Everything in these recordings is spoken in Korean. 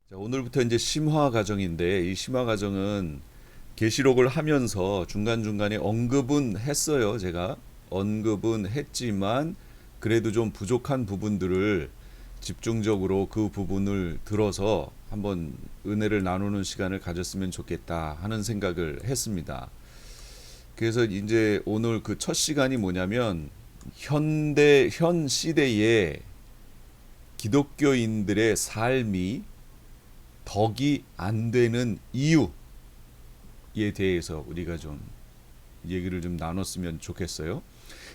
자, 오늘부터 이제 심화 과정인데 이 심화 과정은 계시록을 하면서 중간중간에 언급은 했어요. 제가 언급은 했지만 그래도 좀 부족한 부분들을 집중적으로 그 부분을 들어서 한번 은혜를 나누는 시간을 가졌으면 좋겠다 하는 생각을 했습니다. 그래서 이제 오늘 그 첫 시간이 뭐냐면 현 시대의 기독교인들의 삶이 덕이 안 되는 이유에 대해서 우리가 좀 얘기를 좀 나눴으면 좋겠어요.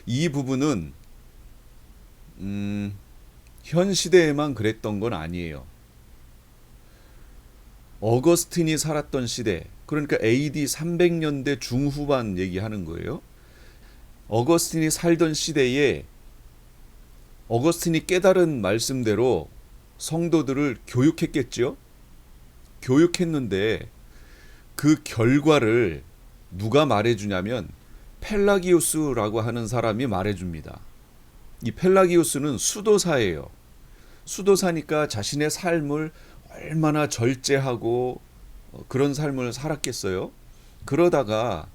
이 부분은 현 시대에만 그랬던 건 아니에요. 어거스틴이 살았던 시대, 그러니까 AD 300년대 중후반 얘기하는 거예요. 어거스틴이 살던 시대에 어거스틴이 깨달은 말씀대로 성도들을 교육했겠죠. 교육했는데 그 결과를 누가 말해주냐면 펠라기우스라고 하는 사람이 말해줍니다. 이 펠라기우스는 수도사예요. 수도사니까 자신의 삶을 얼마나 절제하고 그런 삶을 살았겠어요. 그러다가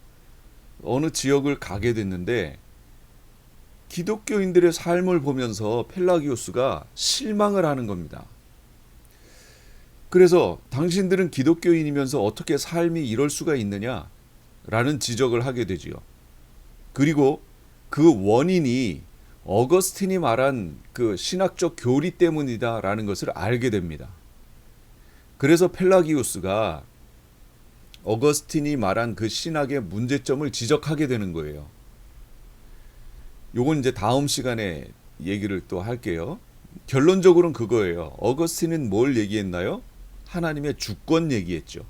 어느 지역을 가게 됐는데 기독교인들의 삶을 보면서 펠라기우스가 실망을 하는 겁니다. 그래서 당신들은 기독교인이면서 어떻게 삶이 이럴 수가 있느냐라는 지적을 하게 되지요. 그리고 그 원인이 어거스틴이 말한 그 신학적 교리 때문이다라는 것을 알게 됩니다. 그래서 펠라기우스가 어거스틴이 말한 그 신학의 문제점을 지적하게 되는 거예요. 요건 이제 다음 시간에 얘기를 또 할게요. 결론적으로는 그거예요. 어거스틴은 뭘 얘기했나요? 하나님의 주권 얘기했죠.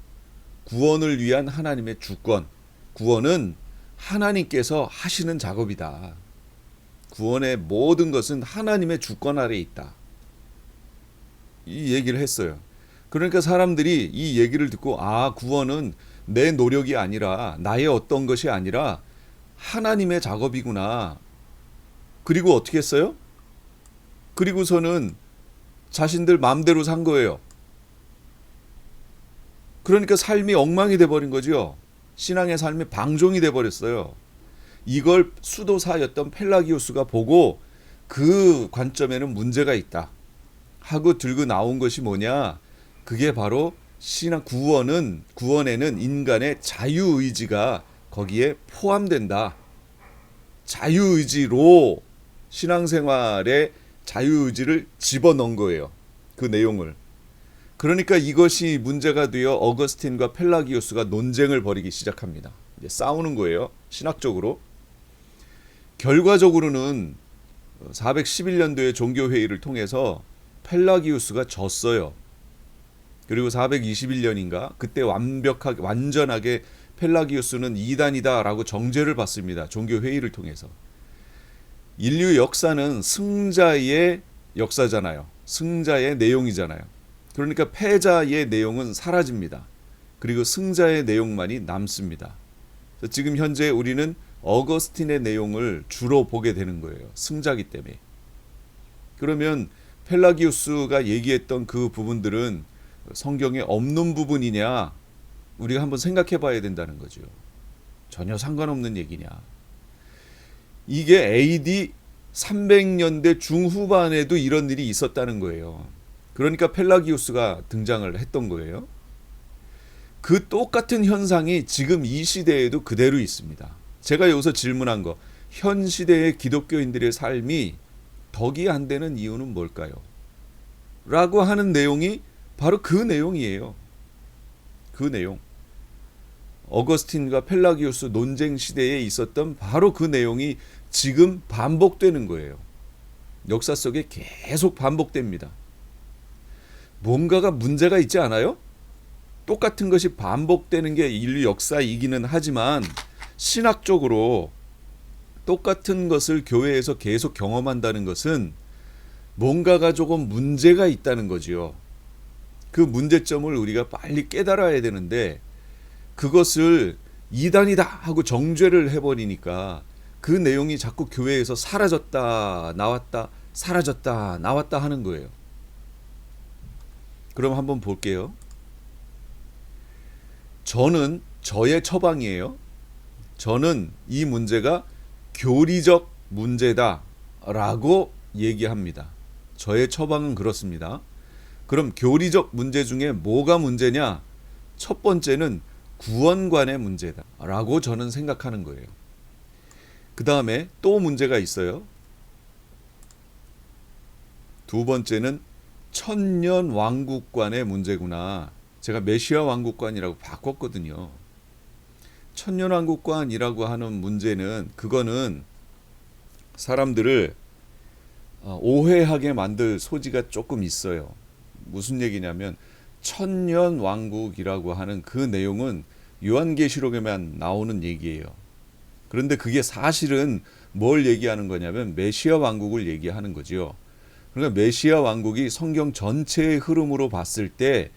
구원을 위한 하나님의 주권. 구원은 하나님께서 하시는 작업이다. 구원의 모든 것은 하나님의 주권 아래에 있다. 이 얘기를 했어요. 그러니까 사람들이 이 얘기를 듣고 구원은 내 노력이 아니라 나의 어떤 것이 아니라 하나님의 작업이구나. 그리고 어떻게 했어요? 그리고서는 자신들 마음대로 산 거예요. 그러니까 삶이 엉망이 돼버린 거죠. 신앙의 삶이 방종이 돼버렸어요. 이걸 수도사였던 펠라기우스가 보고 그 관점에는 문제가 있다 하고 들고 나온 것이 뭐냐? 그게 바로 신앙 구원에는 인간의 자유의지가 거기에 포함된다. 자유의지로 신앙생활에 자유의지를 집어넣은 거예요. 그 내용을. 그러니까 이것이 문제가 되어 어거스틴과 펠라기우스가 논쟁을 벌이기 시작합니다. 이제 싸우는 거예요. 신학적으로. 결과적으로는 411년도에 종교회의를 통해서 펠라기우스가 졌어요. 그리고 421년인가 그때 완전하게 펠라기우스는 이단이다라고 정죄를 받습니다. 종교회의를 통해서. 인류 역사는 승자의 역사잖아요. 승자의 내용이잖아요. 그러니까 패자의 내용은 사라집니다. 그리고 승자의 내용만이 남습니다. 지금 현재 우리는 어거스틴의 내용을 주로 보게 되는 거예요. 승자기 때문에. 그러면 펠라기우스가 얘기했던 그 부분들은 성경에 없는 부분이냐? 우리가 한번 생각해 봐야 된다는 거죠. 전혀 상관없는 얘기냐? 이게 AD 300년대 중후반에도 이런 일이 있었다는 거예요. 그러니까 펠라기우스가 등장을 했던 거예요. 그 똑같은 현상이 지금 이 시대에도 그대로 있습니다. 제가 여기서 질문한 거, 현 시대의 기독교인들의 삶이 덕이 안 되는 이유는 뭘까요? 라고 하는 내용이 바로 그 내용이에요. 그 내용. 어거스틴과 펠라기우스 논쟁 시대에 있었던 바로 그 내용이 지금 반복되는 거예요. 역사 속에 계속 반복됩니다. 뭔가가 문제가 있지 않아요? 똑같은 것이 반복되는 게 인류 역사이기는 하지만 신학적으로 똑같은 것을 교회에서 계속 경험한다는 것은 뭔가가 조금 문제가 있다는 거지요. 그 문제점을 우리가 빨리 깨달아야 되는데 그것을 이단이다 하고 정죄를 해버리니까 그 내용이 자꾸 교회에서 사라졌다 나왔다 사라졌다 나왔다 하는 거예요. 그럼 한번 볼게요. 저는 저의 처방이에요. 저는 이 문제가 교리적 문제다 라고 얘기합니다. 저의 처방은 그렇습니다. 그럼 교리적 문제 중에 뭐가 문제냐? 첫 번째는 구원관의 문제다 라고 저는 생각하는 거예요. 그 다음에 또 문제가 있어요. 두 번째는 천년 왕국관의 문제구나. 제가 메시아 왕국관이라고 바꿨거든요. 천년 왕국관이라고 하는 문제는 그거는 사람들을 오해하게 만들 소지가 조금 있어요. 무슨 얘기냐면 천년 왕국이라고 하는 그 내용은 요한계시록에만 나오는 얘기예요. 그런데 그게 사실은 뭘 얘기하는 거냐면 메시아 왕국을 얘기하는 거죠. 그러니까 메시아 왕국이 성경 전체의 흐름으로 봤을 때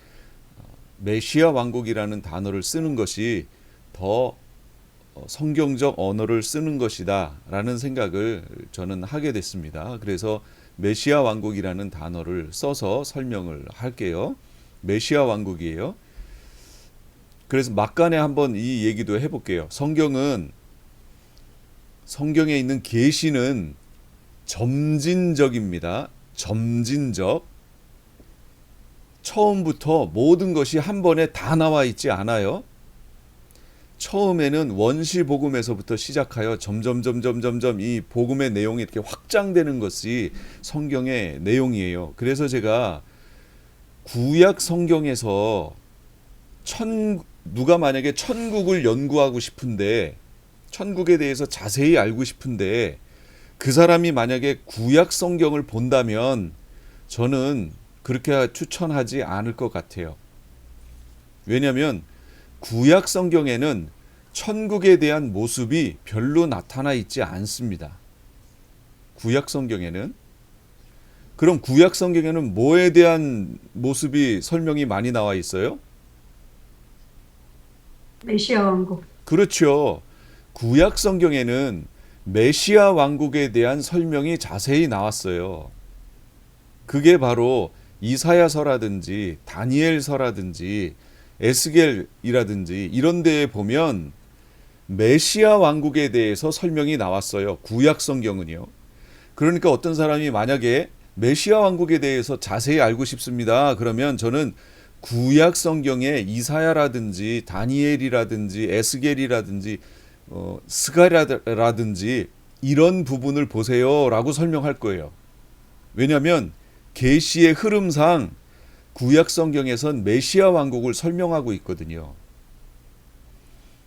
메시아 왕국이라는 단어를 쓰는 것이 더 성경적 언어를 쓰는 것이다 라는 생각을 저는 하게 됐습니다. 그래서 메시아 왕국이라는 단어를 써서 설명을 할게요. 메시아 왕국이에요. 그래서 막간에 한번 이 얘기도 해볼게요. 성경에 있는 계시는 점진적입니다. 점진적. 처음부터 모든 것이 한 번에 다 나와 있지 않아요. 처음에는 원시 복음에서부터 시작하여 점점 이 복음의 내용이 이렇게 확장되는 것이 성경의 내용이에요. 그래서 제가 구약 성경에서 누가 만약에 천국을 연구하고 싶은데 천국에 대해서 자세히 알고 싶은데 그 사람이 만약에 구약 성경을 본다면 저는 그렇게 추천하지 않을 것 같아요. 왜냐하면 구약 성경에는 천국에 대한 모습이 별로 나타나 있지 않습니다. 구약 성경에는. 그럼 구약 성경에는 뭐에 대한 모습이 설명이 많이 나와 있어요? 메시아 왕국. 그렇죠. 구약 성경에는 메시아 왕국에 대한 설명이 자세히 나왔어요. 그게 바로 이사야서라든지 다니엘서라든지 에스겔이라든지 이런 데에 보면 메시아 왕국에 대해서 설명이 나왔어요. 구약 성경은요. 그러니까 어떤 사람이 만약에 메시아 왕국에 대해서 자세히 알고 싶습니다. 그러면 저는 구약 성경에 이사야라든지 다니엘이라든지 에스겔이라든지 스가랴라든지 이런 부분을 보세요라고 설명할 거예요. 왜냐하면 계시의 흐름상 구약 성경에선 메시아 왕국을 설명하고 있거든요.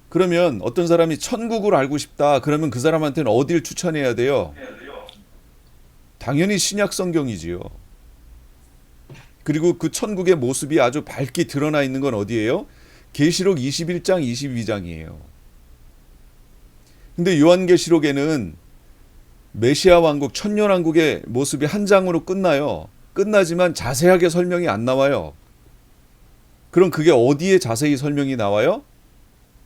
그러면 어떤 사람이 천국을 알고 싶다. 그러면 그 사람한테는 어디를 추천해야 돼요? 당연히 신약 성경이지요. 그리고 그 천국의 모습이 아주 밝게 드러나 있는 건 어디예요? 계시록 21장, 22장이에요. 근데 요한계시록에는 메시아 왕국, 천년 왕국의 모습이 한 장으로 끝나요. 끝나지만 자세하게 설명이 안 나와요. 그럼 그게 어디에 자세히 설명이 나와요?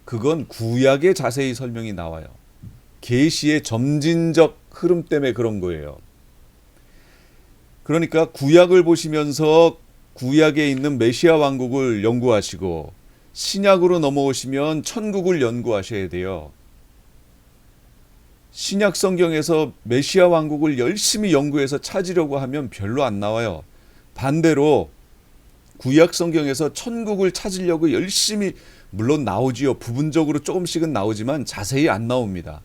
그건 구약에 자세히 설명이 나와요. 계시의 점진적 흐름 때문에 그런 거예요. 그러니까 구약을 보시면서 구약에 있는 메시아 왕국을 연구하시고 신약으로 넘어오시면 천국을 연구하셔야 돼요. 신약 성경에서 메시아 왕국을 열심히 연구해서 찾으려고 하면 별로 안 나와요. 반대로 구약 성경에서 천국을 찾으려고 열심히 물론 나오지요. 부분적으로 조금씩은 나오지만 자세히 안 나옵니다.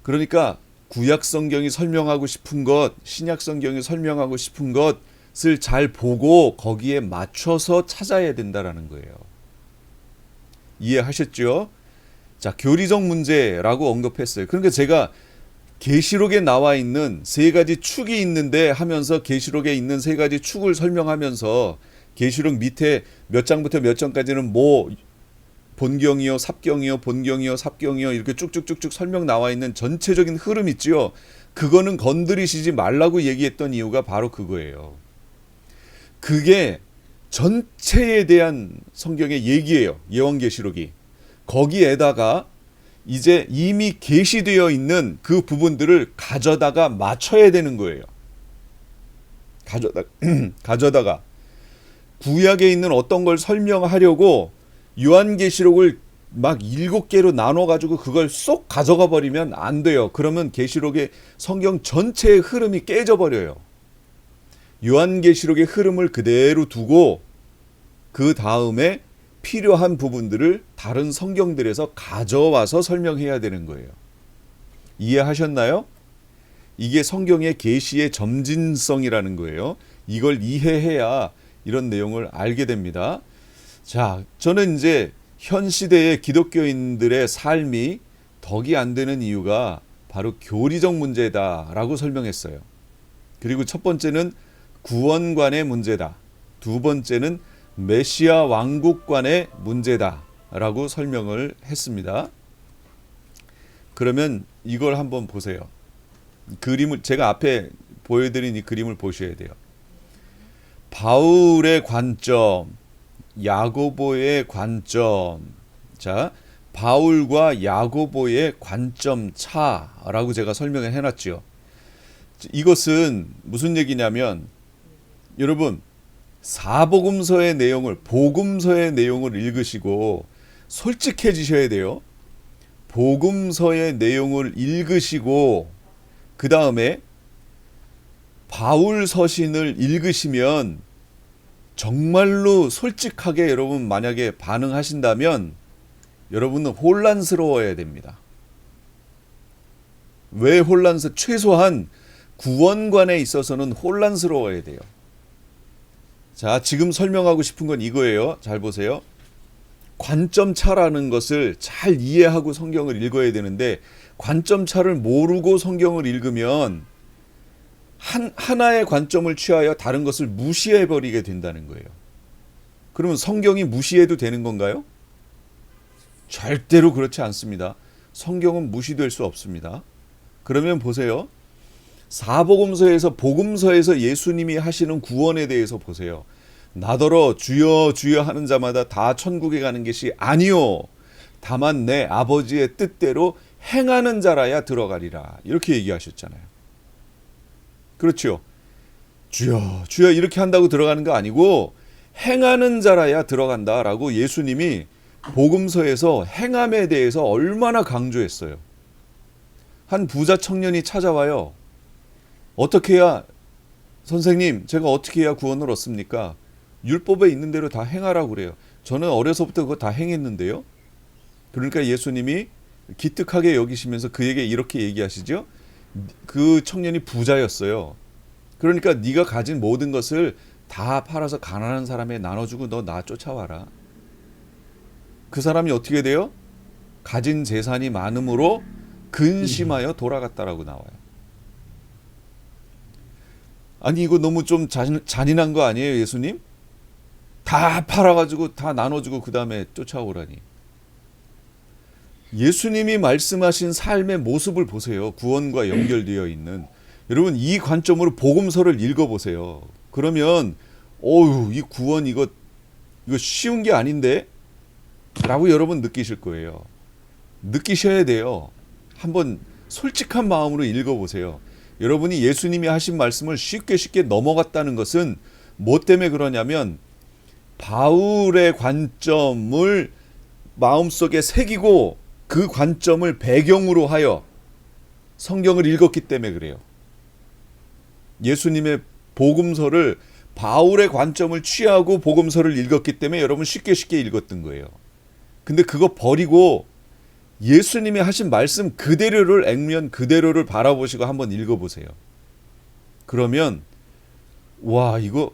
그러니까 구약 성경이 설명하고 싶은 것, 신약 성경이 설명하고 싶은 것을 잘 보고 거기에 맞춰서 찾아야 된다라는 거예요. 이해하셨죠? 자, 교리적 문제라고 언급했어요. 그러니까 제가 계시록에 나와 있는 세 가지 축이 있는데 하면서 계시록에 있는 세 가지 축을 설명하면서 계시록 밑에 몇 장부터 몇 장까지는 뭐 본경이요, 삽경이요, 본경이요, 삽경이요 이렇게 쭉쭉쭉쭉 설명 나와 있는 전체적인 흐름 있지요. 그거는 건드리시지 말라고 얘기했던 이유가 바로 그거예요. 그게 전체에 대한 성경의 얘기예요. 예언계시록이. 거기에다가 이제 이미 계시되어 있는 그 부분들을 가져다가 맞춰야 되는 거예요. 가져다가 구약에 있는 어떤 걸 설명하려고 요한계시록을 막 7개로 나눠가지고 그걸 쏙 가져가 버리면 안 돼요. 그러면 계시록의 성경 전체의 흐름이 깨져 버려요. 요한계시록의 흐름을 그대로 두고 그 다음에 필요한 부분들을 다른 성경들에서 가져와서 설명해야 되는 거예요. 이해하셨나요? 이게 성경의 계시의 점진성이라는 거예요. 이걸 이해해야 이런 내용을 알게 됩니다. 자, 저는 이제 현 시대의 기독교인들의 삶이 덕이 안 되는 이유가 바로 교리적 문제다라고 설명했어요. 그리고 첫 번째는 구원관의 문제다. 두 번째는 메시아 왕국관의 문제다라고 설명을 했습니다. 그러면 이걸 한번 보세요. 그림을 제가 앞에 보여드린 이 그림을 보셔야 돼요. 바울의 관점, 야고보의 관점. 자, 바울과 야고보의 관점 차라고 제가 설명을 해놨죠. 이것은 무슨 얘기냐면 여러분 사복음서의 내용을 복음서의 내용을 읽으시고 솔직해지셔야 돼요. 복음서의 내용을 읽으시고 그 다음에 바울 서신을 읽으시면 정말로 솔직하게 여러분 만약에 반응하신다면 여러분은 혼란스러워야 됩니다. 왜 최소한 구원관에 있어서는 혼란스러워야 돼요. 자, 지금 설명하고 싶은 건 이거예요. 잘 보세요. 관점 차라는 것을 잘 이해하고 성경을 읽어야 되는데 관점 차를 모르고 성경을 읽으면 하나의 관점을 취하여 다른 것을 무시해 버리게 된다는 거예요. 그러면 성경이 무시해도 되는 건가요? 절대로 그렇지 않습니다. 성경은 무시될 수 없습니다. 그러면 보세요. 사복음서에서 복음서에서 예수님이 하시는 구원에 대해서 보세요. 나더러 주여 주여 하는 자마다 다 천국에 가는 것이 아니요 다만 내 아버지의 뜻대로 행하는 자라야 들어가리라. 이렇게 얘기하셨잖아요. 그렇죠. 주여 주여 이렇게 한다고 들어가는 거 아니고 행하는 자라야 들어간다라고 예수님이 복음서에서 행함에 대해서 얼마나 강조했어요. 한 부자 청년이 찾아와요. 어떻게 해야 선생님 제가 어떻게 해야 구원을 얻습니까? 율법에 있는 대로 다 행하라고 그래요. 저는 어려서부터 그거 다 행했는데요. 그러니까 예수님이 기특하게 여기시면서 그에게 이렇게 얘기하시죠. 그 청년이 부자였어요. 그러니까 네가 가진 모든 것을 다 팔아서 가난한 사람에 나눠주고 너 나 쫓아와라. 그 사람이 어떻게 돼요? 가진 재산이 많음으로 근심하여 돌아갔다라고 나와요. 아니 이거 너무 좀 잔인한 거 아니에요, 예수님? 다 팔아가지고 다 나눠주고 그 다음에 쫓아오라니. 예수님이 말씀하신 삶의 모습을 보세요. 구원과 연결되어 있는. 여러분 이 관점으로 복음서를 읽어보세요. 그러면 이 구원 이거 쉬운 게 아닌데? 라고 여러분 느끼실 거예요. 느끼셔야 돼요. 한번 솔직한 마음으로 읽어보세요. 여러분이 예수님이 하신 말씀을 쉽게 넘어갔다는 것은 뭐 때문에 그러냐면 바울의 관점을 마음속에 새기고 그 관점을 배경으로 하여 성경을 읽었기 때문에 그래요. 예수님의 복음서를 바울의 관점을 취하고 복음서를 읽었기 때문에 여러분 쉽게 읽었던 거예요. 근데 그거 버리고 예수님이 하신 말씀 그대로를 액면 그대로를 바라보시고 한번 읽어보세요. 그러면 와 이거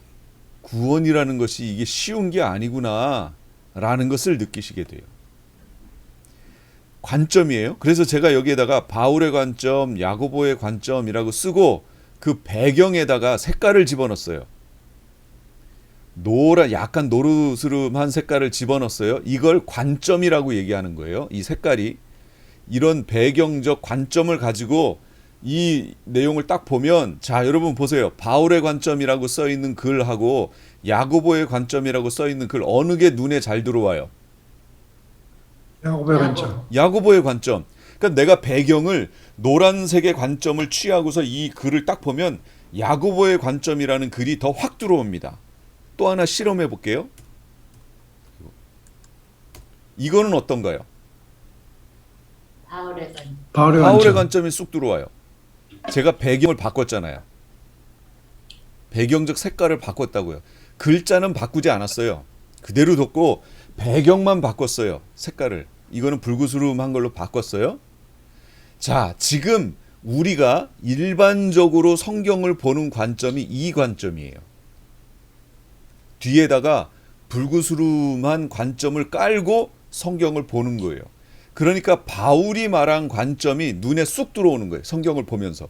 구원이라는 것이 이게 쉬운 게 아니구나 라는 것을 느끼시게 돼요. 관점이에요. 그래서 제가 여기에다가 바울의 관점, 야고보의 관점이라고 쓰고 그 배경에다가 색깔을 집어넣었어요. 약간 노르스름한 색깔을 집어넣었어요. 이걸 관점이라고 얘기하는 거예요. 이 색깔이 이런 배경적 관점을 가지고 이 내용을 딱 보면 자 여러분 보세요. 바울의 관점이라고 써있는 글하고 야고보의 관점이라고 써있는 글 어느 게 눈에 잘 들어와요? 야고보의 관점. 야고보의 관점. 그러니까 내가 배경을 노란색의 관점을 취하고서 이 글을 딱 보면 야고보의 관점이라는 글이 더 확 들어옵니다. 또 하나 실험해 볼게요. 이거는 어떤가요? 바울의 관. 바울의 바울의 관점. 관점이 쑥 들어와요. 제가 배경을 바꿨잖아요. 배경적 색깔을 바꿨다고요. 글자는 바꾸지 않았어요. 그대로 뒀고 배경만 바꿨어요. 색깔을. 이거는 불구스름한 걸로 바꿨어요. 자, 지금 우리가 일반적으로 성경을 보는 관점이 이 관점이에요. 뒤에다가 불구스름한 관점을 깔고 성경을 보는 거예요. 그러니까 바울이 말한 관점이 눈에 쑥 들어오는 거예요. 성경을 보면서.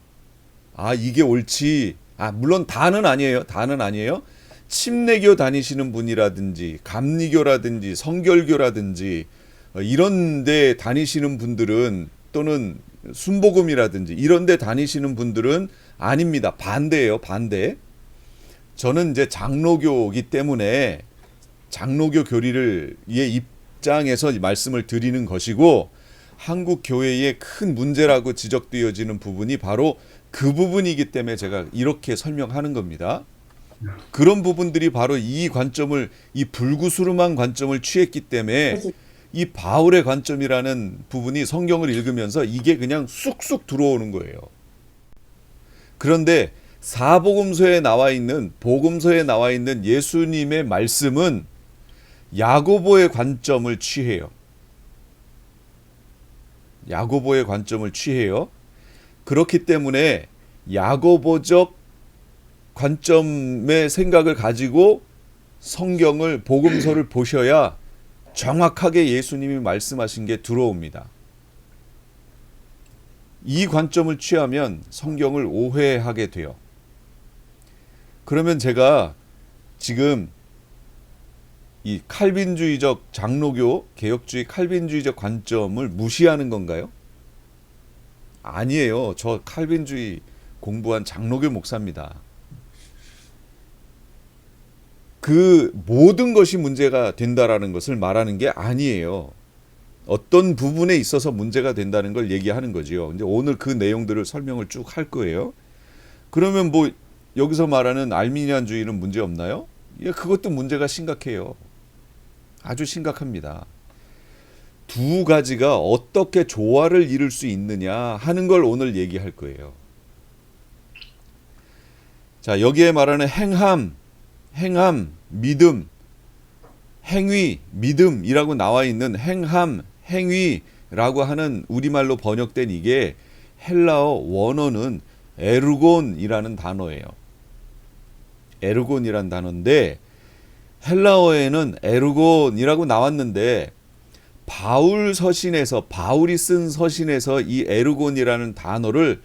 아, 이게 옳지. 아, 물론 다는 아니에요. 다는 아니에요. 침례교 다니시는 분이라든지 감리교라든지 성결교라든지 이런 데 다니시는 분들은, 또는 순복음이라든지 이런 데 다니시는 분들은 아닙니다. 반대예요. 반대. 저는 이제 장로교이기 때문에 장로교 교리를 의 입장에서 말씀을 드리는 것이고, 한국 교회의 큰 문제라고 지적되어지는 부분이 바로 그 부분이기 때문에 제가 이렇게 설명하는 겁니다. 그런 부분들이 바로 이 관점을, 이 불구스름한 관점을 취했기 때문에 이 바울의 관점이라는 부분이 성경을 읽으면서 이게 그냥 쑥쑥 들어오는 거예요. 그런데 사복음서에 나와 있는, 복음서에 나와 있는 예수님의 말씀은 야고보의 관점을 취해요. 야고보의 관점을 취해요. 그렇기 때문에 야고보적 관점의 생각을 가지고 성경을, 복음서를 보셔야 정확하게 예수님이 말씀하신 게 들어옵니다. 이 관점을 취하면 성경을 오해하게 돼요. 그러면 제가 지금 이 칼빈주의적, 장로교 개혁주의 칼빈주의적 관점을 무시하는 건가요? 아니에요. 저 칼빈주의 공부한 장로교 목사입니다. 그 모든 것이 문제가 된다라는 것을 말하는 게 아니에요. 어떤 부분에 있어서 문제가 된다는 걸 얘기하는 거지요. 근데 오늘 그 내용들을 설명을 쭉 할 거예요. 그러면 뭐 여기서 말하는 알미니안주의는 문제 없나요? 예, 그것도 문제가 심각해요. 아주 심각합니다. 두 가지가 어떻게 조화를 이룰 수 있느냐 하는 걸 오늘 얘기할 거예요. 자, 여기에 말하는 행함, 믿음, 행위, 믿음이라고 나와 있는 행함, 행위라고 하는 우리말로 번역된 이게 헬라어 원어는 에르곤이라는 단어예요. 에르곤이라는 단어인데, 헬라어에는 에르곤이라고 나왔는데 바울 서신에서, 바울이 쓴 서신에서 이 에르곤이라는 단어를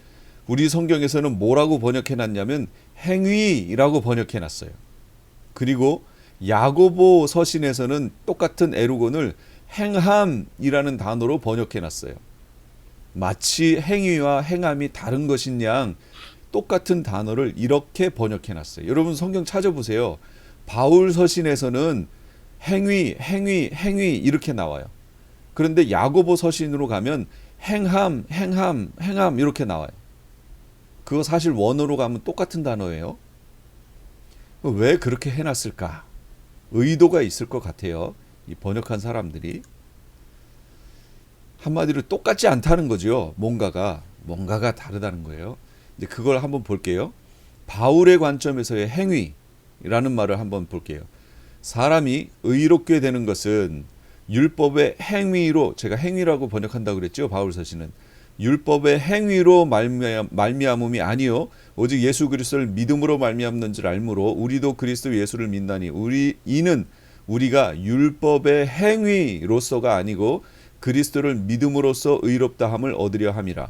우리 성경에서는 뭐라고 번역해 놨냐면 행위라고 번역해 놨어요. 그리고 야고보 서신에서는 똑같은 에르곤을 행함이라는 단어로 번역해 놨어요. 마치 행위와 행함이 다른 것인 양 똑같은 단어를 이렇게 번역해 놨어요. 여러분 성경 찾아보세요. 바울 서신에서는 행위 이렇게 나와요. 그런데 야고보 서신으로 가면 행함 이렇게 나와요. 그거 사실 원어로 가면 똑같은 단어예요. 왜 그렇게 해놨을까? 의도가 있을 것 같아요. 이 번역한 사람들이. 한마디로 똑같지 않다는 거죠. 뭔가가 다르다는 거예요. 이제 그걸 한번 볼게요. 바울의 관점에서의 행위라는 말을 한번 볼게요. 사람이 의롭게 되는 것은 율법의 행위로, 제가 행위라고 번역한다고 그랬죠. 바울 서신은 율법의 행위로 말미암음이 아니요 오직 예수 그리스도를 믿음으로 말미암는 줄 알므로 우리도 그리스도 예수를 믿나니 이는 우리가 율법의 행위로서가 아니고 그리스도를 믿음으로써 의롭다함을 얻으려 함이라.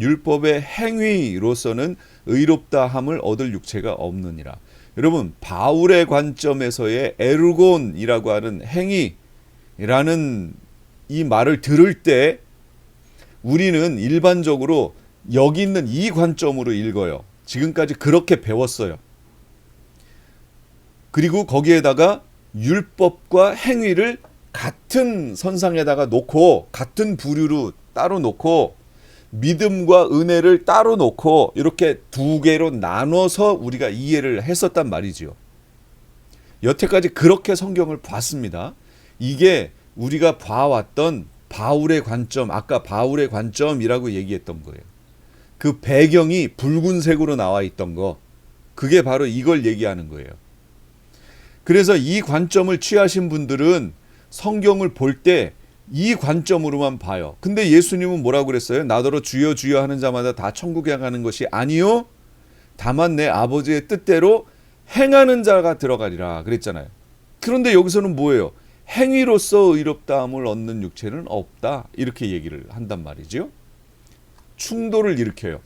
율법의 행위로서는 의롭다함을 얻을 육체가 없느니라. 여러분, 바울의 관점에서의 에르곤이라고 하는 행위라는 이 말을 들을 때 우리는 일반적으로 여기 있는 이 관점으로 읽어요. 지금까지 그렇게 배웠어요. 그리고 거기에다가 율법과 행위를 같은 선상에다가 놓고, 같은 부류로 따로 놓고, 믿음과 은혜를 따로 놓고 이렇게 두 개로 나눠서 우리가 이해를 했었단 말이죠. 여태까지 그렇게 성경을 봤습니다. 이게 우리가 봐왔던 바울의 관점, 아까 바울의 관점이라고 얘기했던 거예요. 그 배경이 붉은색으로 나와 있던 거, 그게 바로 이걸 얘기하는 거예요. 그래서 이 관점을 취하신 분들은 성경을 볼 때 이 관점으로만 봐요. 근데 예수님은 뭐라고 그랬어요? 나더러 주여 주여 하는 자마다 다 천국에 가는 것이 아니요, 다만 내 아버지의 뜻대로 행하는 자가 들어가리라 그랬잖아요. 그런데 여기서는 뭐예요? 행위로서 의롭다함을 얻는 육체는 없다, 이렇게 얘기를 한단 말이죠. 충돌을 일으켜요.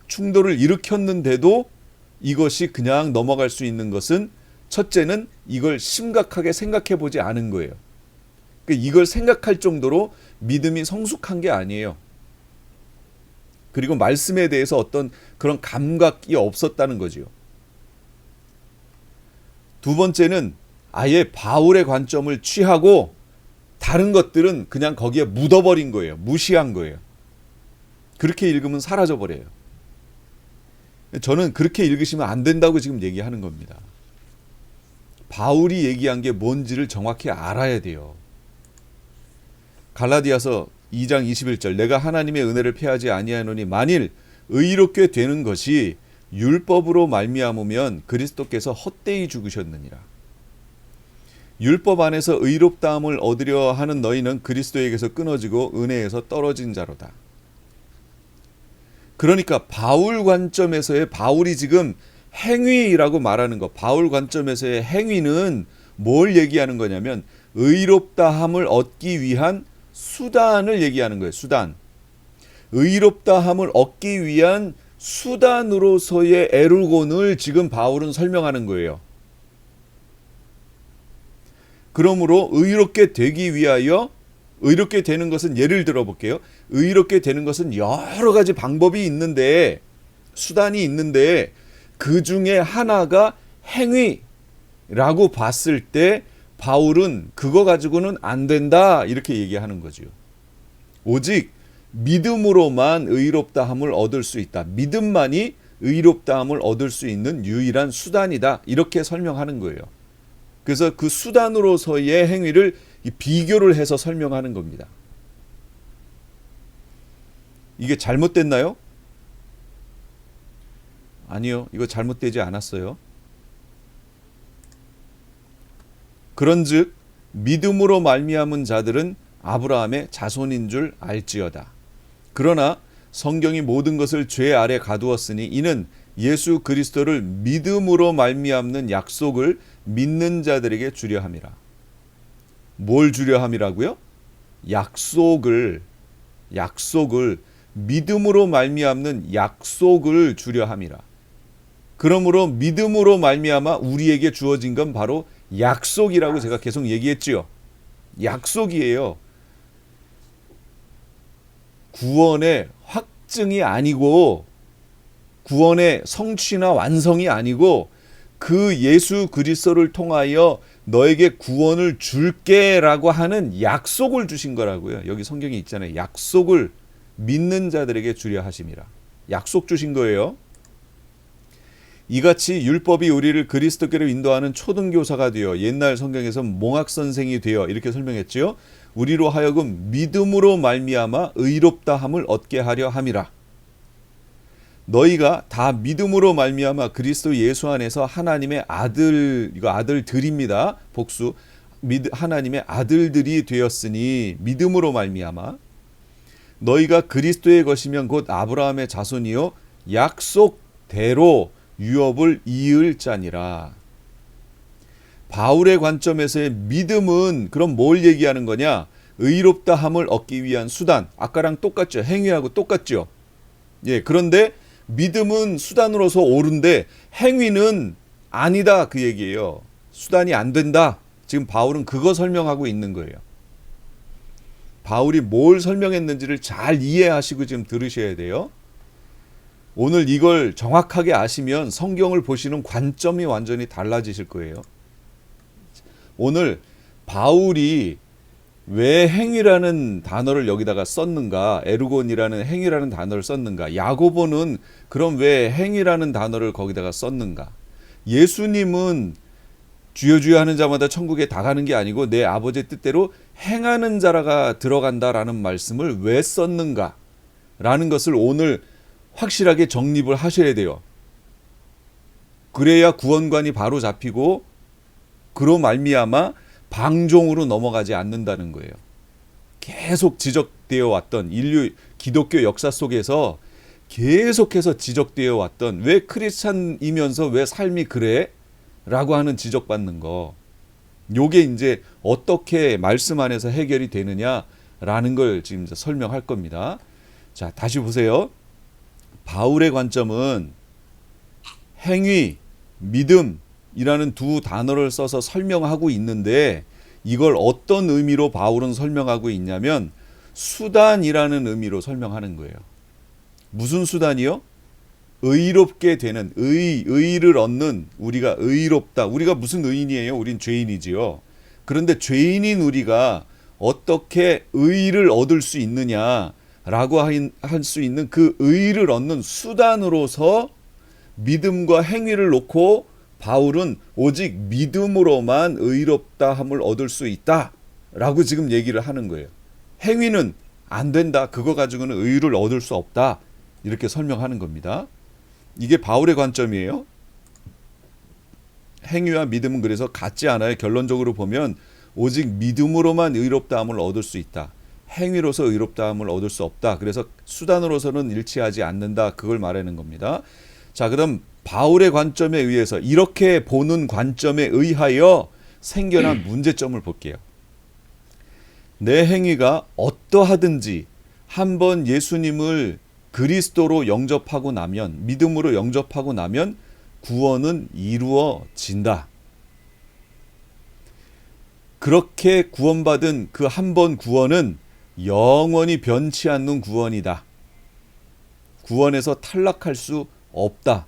충돌을 일으켰는데도 이것이 그냥 넘어갈 수 있는 것은, 첫째는 이걸 심각하게 생각해 보지 않은 거예요. 이걸 생각할 정도로 믿음이 성숙한 게 아니에요. 그리고 말씀에 대해서 어떤 그런 감각이 없었다는 거지요. 두 번째는 아예 바울의 관점을 취하고 다른 것들은 그냥 거기에 묻어버린 거예요. 무시한 거예요. 그렇게 읽으면 사라져버려요. 저는 그렇게 읽으시면 안 된다고 지금 얘기하는 겁니다. 바울이 얘기한 게 뭔지를 정확히 알아야 돼요. 갈라디아서 2장 21절, 내가 하나님의 은혜를 패하지 아니하노니 만일 의롭게 되는 것이 율법으로 말미암으면 그리스도께서 헛되이 죽으셨느니라. 율법 안에서 의롭다함을 얻으려 하는 너희는 그리스도에게서 끊어지고 은혜에서 떨어진 자로다. 그러니까 바울 관점에서의, 바울이 지금 행위라고 말하는 거, 바울 관점에서의 행위는 뭘 얘기하는 거냐면 의롭다함을 얻기 위한 수단을 얘기하는 거예요. 수단. 의롭다함을 얻기 위한 수단으로서의 에르곤을 지금 바울은 설명하는 거예요. 그러므로 의롭게 되기 위하여, 의롭게 되는 것은, 예를 들어 볼게요. 의롭게 되는 것은 여러 가지 방법이 있는데, 수단이 있는데 그 중에 하나가 행위라고 봤을 때 바울은 그거 가지고는 안 된다, 이렇게 얘기하는 거죠. 오직 믿음으로만 의롭다함을 얻을 수 있다. 믿음만이 의롭다함을 얻을 수 있는 유일한 수단이다, 이렇게 설명하는 거예요. 그래서 그 수단으로서의 행위를 비교를 해서 설명하는 겁니다. 이게 잘못됐나요? 아니요, 이거 잘못되지 않았어요. 그런즉 믿음으로 말미암은 자들은 아브라함의 자손인 줄 알지어다. 그러나 성경이 모든 것을 죄 아래 가두었으니 이는 예수 그리스도를 믿음으로 말미암는 약속을 믿는 자들에게 주려 함이라. 뭘 주려 함이라고요? 약속을 믿음으로 말미암는 약속을 주려 함이라. 그러므로 믿음으로 말미암아 우리에게 주어진 건 바로 약속이라고 제가 계속 얘기했지요. 약속이에요. 구원의 확증이 아니고, 구원의 성취나 완성이 아니고, 그 예수 그리스도를 통하여 너에게 구원을 줄게라고 하는 약속을 주신 거라고요. 여기 성경에 있잖아요. 약속을 믿는 자들에게 주려 하심이라. 약속 주신 거예요. 이같이 율법이 우리를 그리스도께로 인도하는 초등교사가 되어, 옛날 성경에서 몽학선생이 되어, 이렇게 설명했지요. 우리로 하여금 믿음으로 말미암아 의롭다함을 얻게 하려 함이라. 너희가 다 믿음으로 말미암아 그리스도 예수 안에서 하나님의 아들, 이거 아들들입니다. 복수. 하나님의 아들들이 되었으니, 믿음으로 말미암아 너희가 그리스도의 것이면 곧 아브라함의 자손이요 약속대로 유업을 이을 자니라. 바울의 관점에서의 믿음은 그럼 뭘 얘기하는 거냐? 의롭다함을 얻기 위한 수단. 아까랑 똑같죠. 행위하고 똑같죠. 예, 그런데 믿음은 수단으로서 옳은데 행위는 아니다, 그 얘기예요. 수단이 안 된다. 지금 바울은 그거 설명하고 있는 거예요. 바울이 뭘 설명했는지를 잘 이해하시고 지금 들으셔야 돼요. 오늘 이걸 정확하게 아시면 성경을 보시는 관점이 완전히 달라지실 거예요. 오늘 바울이 왜 행위라는 단어를 여기다가 썼는가, 에르곤이라는 행위라는 단어를 썼는가, 야고보는 그럼 왜 행위라는 단어를 거기다가 썼는가, 예수님은 주여 주여 하는 자마다 천국에 다 가는 게 아니고 내 아버지의 뜻대로 행하는 자라가 들어간다라는 말씀을 왜 썼는가 라는 것을 오늘 확실하게 정립을 하셔야 돼요. 그래야 구원관이 바로 잡히고 그로 말미암아 방종으로 넘어가지 않는다는 거예요. 계속 지적되어 왔던 인류 기독교 역사 속에서 계속해서 지적되어 왔던 왜 크리스찬이면서 왜 삶이 그래? 라고 하는 지적받는 거. 요게 이제 어떻게 말씀 안에서 해결이 되느냐라는 걸 지금 설명할 겁니다. 자, 다시 보세요. 바울의 관점은 행위, 믿음이라는 두 단어를 써서 설명하고 있는데 이걸 어떤 의미로 바울은 설명하고 있냐면 수단이라는 의미로 설명하는 거예요. 무슨 수단이요? 의롭게 되는 의를 얻는 우리가 의롭다. 우리가 무슨 의인이에요? 우린 죄인이지요. 그런데 죄인인 우리가 어떻게 의를 얻을 수 있느냐라고 할 수 있는 그 의를 얻는 수단으로서 믿음과 행위를 놓고 바울은 오직 믿음으로만 의롭다함을 얻을 수 있다라고 지금 얘기를 하는 거예요. 행위는 안 된다. 그거 가지고는 의를 얻을 수 없다. 이렇게 설명하는 겁니다. 이게 바울의 관점이에요. 행위와 믿음은 그래서 같지 않아요. 결론적으로 보면 오직 믿음으로만 의롭다함을 얻을 수 있다. 행위로서 의롭다함을 얻을 수 없다. 그래서 수단으로서는 일치하지 않는다. 그걸 말하는 겁니다. 자, 그럼 바울의 관점에 의해서 이렇게 보는 관점에 의하여 생겨난 문제점을 볼게요. 내 행위가 어떠하든지 한번 예수님을 그리스도로 영접하고 나면, 믿음으로 영접하고 나면 구원은 이루어진다. 그렇게 구원받은 그 한 번 구원은 영원히 변치 않는 구원이다. 구원에서 탈락할 수 없다.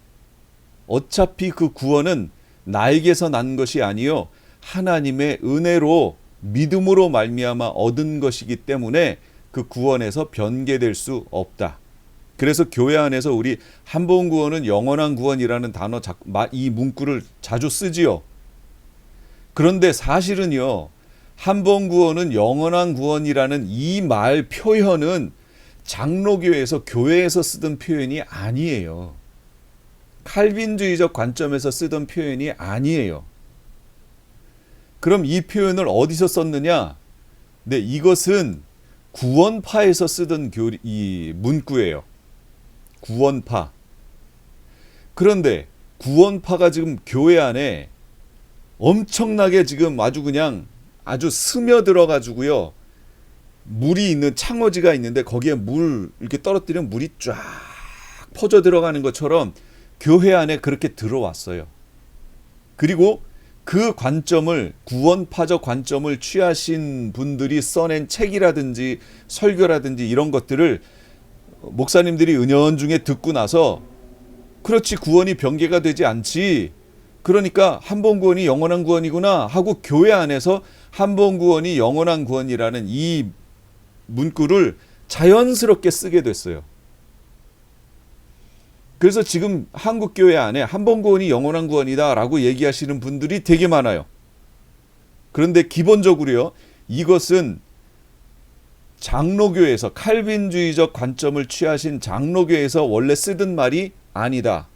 어차피 그 구원은 나에게서 난 것이 아니요 하나님의 은혜로 믿음으로 말미암아 얻은 것이기 때문에 그 구원에서 변개될 수 없다. 그래서 교회 안에서 우리 한 번 구원은 영원한 구원이라는 단어, 이 문구를 자주 쓰지요. 그런데 사실은요, 한 번 구원은 영원한 구원이라는 이 말 표현은 장로교에서 교회에서 쓰던 표현이 아니에요. 칼빈주의적 관점에서 쓰던 표현이 아니에요. 그럼 이 표현을 어디서 썼느냐? 네, 이것은 구원파에서 쓰던 이 문구예요. 구원파. 그런데 구원파가 지금 교회 안에 엄청나게 지금 아주 스며들어 가지고요. 물이 있는 창호지가 있는데 거기에 물 이렇게 떨어뜨리면 물이 쫙 퍼져 들어가는 것처럼 교회 안에 그렇게 들어왔어요. 그리고 그 관점을, 구원파적 관점을 취하신 분들이 써낸 책이라든지 설교라든지 이런 것들을 목사님들이 은연중에 듣고 나서 그렇지, 구원이 변개가 되지 않지, 그러니까 한 번 구원이 영원한 구원이구나 하고 교회 안에서 한 번 구원이 영원한 구원이라는 이 문구를 자연스럽게 쓰게 됐어요. 그래서 지금 한국교회 안에 한 번 구원이 영원한 구원이다 라고 얘기하시는 분들이 되게 많아요. 그런데 기본적으로요, 이것은 장로교에서, 칼빈주의적 관점을 취하신 장로교에서 원래 쓰던 말이 아니다.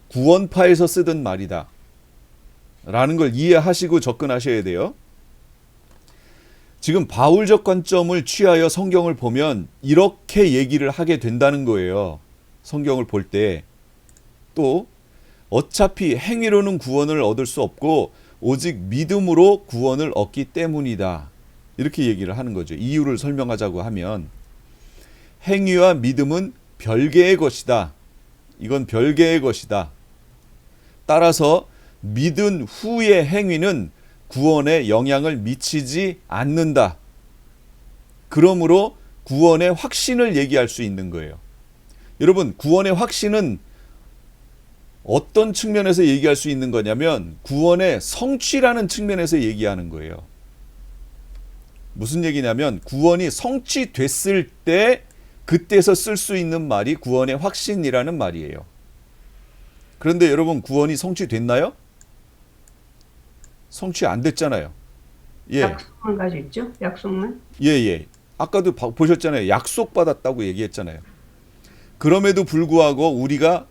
구원파에서 쓰던 말이다 라는 걸 이해하시고 접근하셔야 돼요. 지금 바울적 관점을 취하여 성경을 보면 이렇게 얘기를 하게 된다는 거예요. 성경을 볼 때 또 어차피 행위로는 구원을 얻을 수 없고 오직 믿음으로 구원을 얻기 때문이다. 이렇게 얘기를 하는 거죠. 이유를 설명하자고 하면 행위와 믿음은 별개의 것이다. 이건 별개의 것이다. 따라서 믿은 후의 행위는 구원에 영향을 미치지 않는다. 그러므로 구원의 확신을 얘기할 수 있는 거예요. 여러분, 구원의 확신은 어떤 측면에서 얘기할 수 있는 거냐면 구원의 성취라는 측면에서 얘기하는 거예요. 무슨 얘기냐면 구원이 성취됐을 때 그때서 쓸 수 있는 말이 구원의 확신이라는 말이에요. 그런데 여러분, 구원이 성취됐나요? 성취 안 됐잖아요. 예, 약속만 가지고 있죠? 약속만? 예, 예. 아까도 보셨잖아요. 약속받았다고 얘기했잖아요. 그럼에도 불구하고 우리가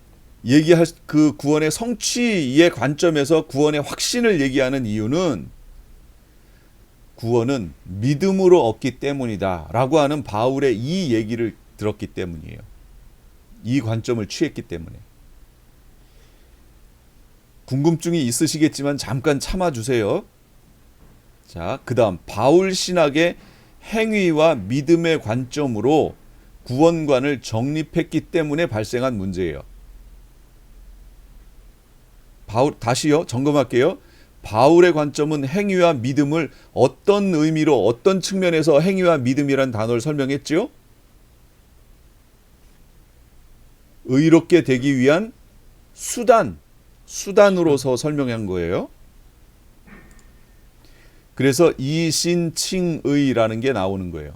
얘기할 그 구원의 성취의 관점에서 구원의 확신을 얘기하는 이유는 구원은 믿음으로 얻기 때문이다라고 하는 바울의 이 얘기를 들었기 때문이에요. 이 관점을 취했기 때문에. 궁금증이 있으시겠지만 잠깐 참아주세요. 자, 그 다음 바울 신학의 행위와 믿음의 관점으로 구원관을 정립했기 때문에 발생한 문제예요. 다시요, 점검할게요. 바울의 관점은 행위와 믿음을 어떤 의미로, 어떤 측면에서 행위와 믿음이란 단어를 설명했지요? 의롭게 되기 위한 수단으로서 설명한 거예요. 그래서 이신칭의라는 게 나오는 거예요.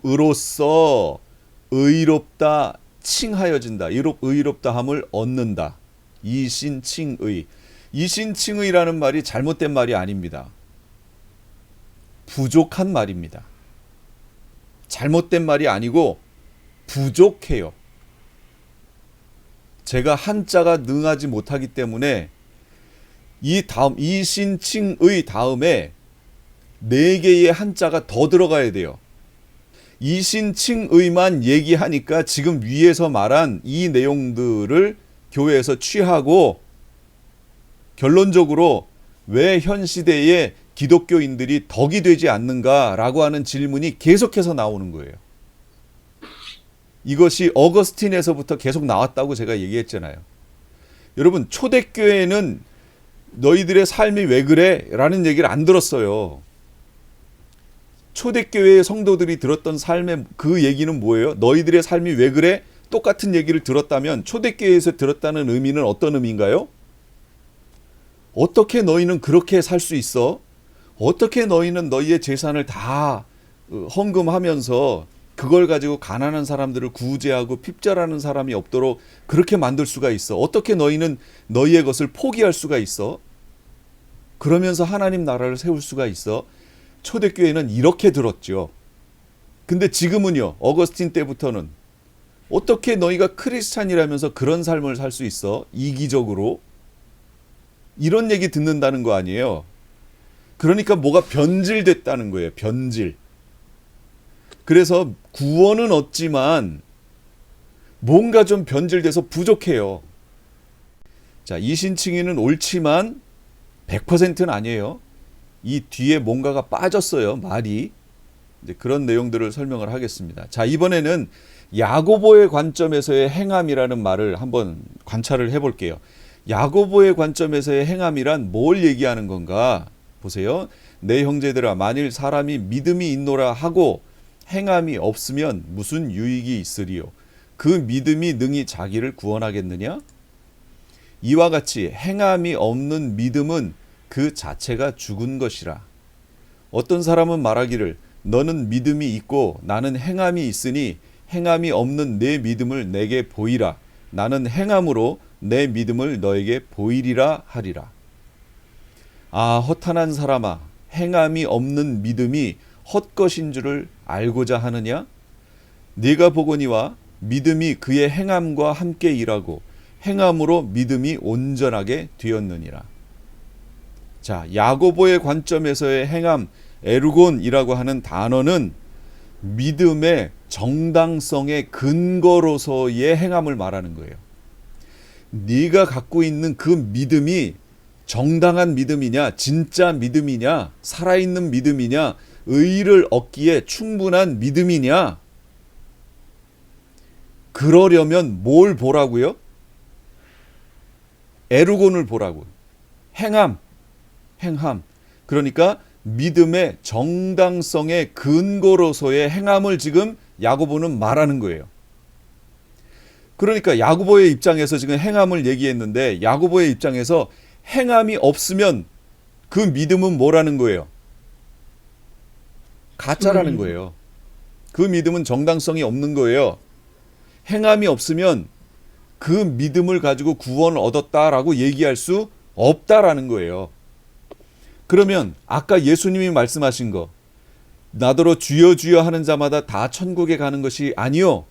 믿음으로써 의롭다 칭하여진다. 의롭다함을 얻는다. 이신칭의. 이신칭의라는 말이 잘못된 말이 아닙니다. 부족한 말입니다. 잘못된 말이 아니고 부족해요. 제가 한자가 능하지 못하기 때문에 이신칭의 다음에 4개의 한자가 더 들어가야 돼요. 이신칭의만 얘기하니까 지금 위에서 말한 이 내용들을 교회에서 취하고 결론적으로 왜 현 시대에 기독교인들이 덕이 되지 않는가라고 하는 질문이 계속해서 나오는 거예요. 이것이 어거스틴에서부터 계속 나왔다고 제가 얘기했잖아요. 여러분, 초대교회는 너희들의 삶이 왜 그래? 라는 얘기를 안 들었어요. 초대교회의 성도들이 들었던 삶의 그 얘기는 뭐예요? 너희들의 삶이 왜 그래? 똑같은 얘기를 들었다면 초대교회에서 들었다는 의미는 어떤 의미인가요? 어떻게 너희는 그렇게 살 수 있어? 어떻게 너희는 너희의 재산을 다 헌금하면서 그걸 가지고 가난한 사람들을 구제하고 핍절하는 사람이 없도록 그렇게 만들 수가 있어? 어떻게 너희는 너희의 것을 포기할 수가 있어? 그러면서 하나님 나라를 세울 수가 있어? 초대교회는 이렇게 들었죠. 근데 지금은요, 어거스틴 때부터는 어떻게 너희가 크리스찬이라면서 그런 삶을 살 수 있어? 이기적으로? 이런 얘기 듣는다는 거 아니에요. 그러니까 뭐가 변질됐다는 거예요. 변질. 그래서 구원은 얻지만 뭔가 좀 변질돼서 부족해요. 자, 이신칭의는 옳지만 100%는 아니에요. 이 뒤에 뭔가가 빠졌어요. 말이. 이제 그런 내용들을 설명을 하겠습니다. 자, 이번에는 야고보의 관점에서의 행함이라는 말을 한번 관찰을 해볼게요. 야고보의 관점에서의 행함이란 뭘 얘기하는 건가? 보세요. 내 형제들아, 만일 사람이 믿음이 있노라 하고 행함이 없으면 무슨 유익이 있으리요? 그 믿음이 능히 자기를 구원하겠느냐? 이와 같이 행함이 없는 믿음은 그 자체가 죽은 것이라. 어떤 사람은 말하기를 너는 믿음이 있고 나는 행함이 있으니 행함이 없는 내 믿음을 내게 보이라. 나는 행함으로 내 믿음을 너에게 보이리라 하리라. 아, 허탄한 사람아, 행함이 없는 믿음이 헛것인 줄을 알고자 하느냐? 네가 보거니와 믿음이 그의 행함과 함께 일하고 행함으로 믿음이 온전하게 되었느니라. 자, 야고보의 관점에서의 행함, 에르곤이라고 하는 단어는 믿음의 정당성의 근거로서의 행함을 말하는 거예요. 네가 갖고 있는 그 믿음이 정당한 믿음이냐, 진짜 믿음이냐, 살아있는 믿음이냐, 의를 얻기에 충분한 믿음이냐? 그러려면 뭘 보라고요? 에르곤을 보라고. 행함. 그러니까 믿음의 정당성의 근거로서의 행함을 지금 야고보는 말하는 거예요. 그러니까 야고보의 입장에서 지금 행함을 얘기했는데 야고보의 입장에서 행함이 없으면 그 믿음은 뭐라는 거예요? 가짜라는 거예요. 그 믿음은 정당성이 없는 거예요. 행함이 없으면 그 믿음을 가지고 구원을 얻었다라고 얘기할 수 없다라는 거예요. 그러면 아까 예수님이 말씀하신 거, 나더러 주여 주여 하는 자마다 다 천국에 가는 것이 아니요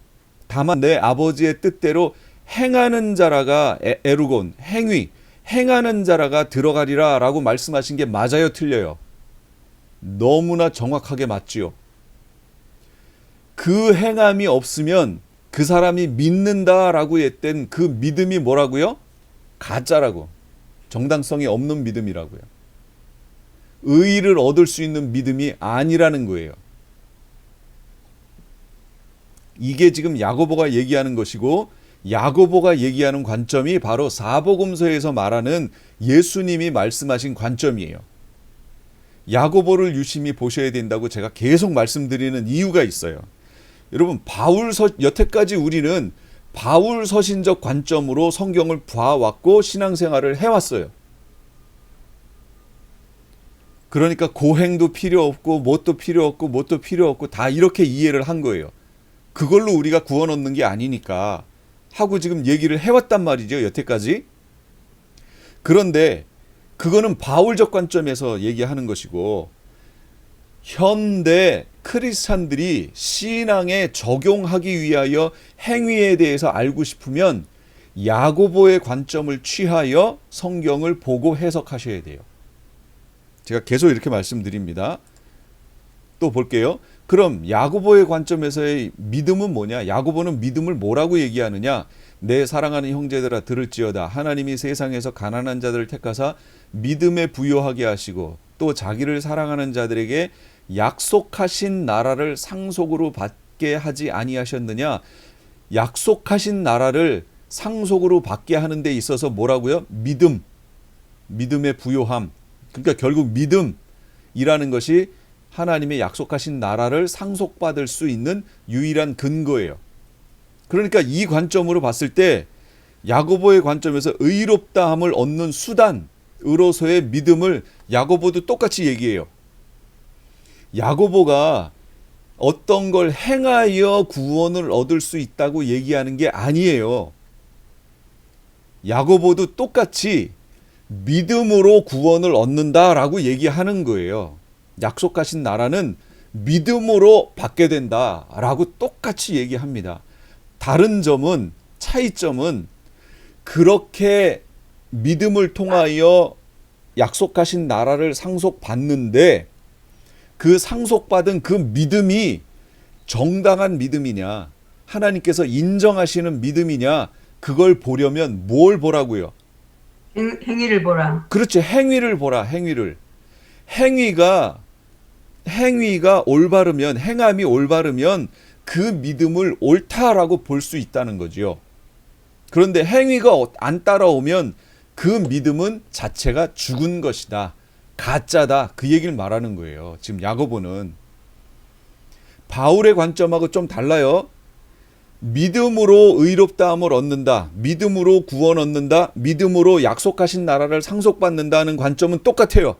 다만 내 아버지의 뜻대로 행하는 자라가 에루곤 행위 행하는 자라가 들어가리라 라고 말씀하신 게 맞아요, 틀려요? 너무나 정확하게 맞지요. 그 행함이 없으면 그 사람이 믿는다라고 했던 그 믿음이 뭐라고요? 가짜라고. 정당성이 없는 믿음이라고요. 의의를 얻을 수 있는 믿음이 아니라는 거예요. 이게 지금 야고보가 얘기하는 것이고, 야고보가 얘기하는 관점이 바로 사복음서에서 말하는 예수님이 말씀하신 관점이에요. 야고보를 유심히 보셔야 된다고 제가 계속 말씀드리는 이유가 있어요. 여러분, 여태까지 우리는 바울 서신적 관점으로 성경을 봐왔고 신앙생활을 해왔어요. 그러니까 고행도 필요 없고 뭣도 필요 없고 뭣도 필요 없고 다 이렇게 이해를 한 거예요. 그걸로 우리가 구원 얻는 게 아니니까 하고 지금 얘기를 해왔단 말이죠, 여태까지. 그런데 그거는 바울적 관점에서 얘기하는 것이고, 현대 크리스찬들이 신앙에 적용하기 위하여 행위에 대해서 알고 싶으면 야고보의 관점을 취하여 성경을 보고 해석하셔야 돼요. 제가 계속 이렇게 말씀드립니다. 또 볼게요. 그럼 야고보의 관점에서의 믿음은 뭐냐? 야고보는 믿음을 뭐라고 얘기하느냐? 내 사랑하는 형제들아 들을지어다. 하나님이 세상에서 가난한 자들을 택하사 믿음에 부요하게 하시고 또 자기를 사랑하는 자들에게 약속하신 나라를 상속으로 받게 하지 아니하셨느냐? 약속하신 나라를 상속으로 받게 하는 데 있어서 뭐라고요? 믿음의 부요함. 그러니까 결국 믿음이라는 것이 하나님의 약속하신 나라를 상속받을 수 있는 유일한 근거예요. 그러니까 이 관점으로 봤을 때 야고보의 관점에서 의롭다함을 얻는 수단으로서의 믿음을 야고보도 똑같이 얘기해요. 야고보가 어떤 걸 행하여 구원을 얻을 수 있다고 얘기하는 게 아니에요. 야고보도 똑같이 믿음으로 구원을 얻는다라고 얘기하는 거예요. 약속하신 나라는 믿음으로 받게 된다라고 똑같이 얘기합니다. 다른 점은, 차이점은 그렇게 믿음을 통하여 약속하신 나라를 상속받는데 그 상속받은 그 믿음이 정당한 믿음이냐, 하나님께서 인정하시는 믿음이냐, 그걸 보려면 뭘 보라고요? 행위를 보라. 그렇죠. 행위를 보라. 행위가 올바르면, 행함이 올바르면 그 믿음을 옳다라고 볼 수 있다는 거지요. 그런데 행위가 안 따라오면 그 믿음은 자체가 죽은 것이다. 가짜다. 그 얘기를 말하는 거예요. 지금 야고보는. 바울의 관점하고 좀 달라요. 믿음으로 의롭다함을 얻는다. 믿음으로 구원 얻는다. 믿음으로 약속하신 나라를 상속받는다는 관점은 똑같아요.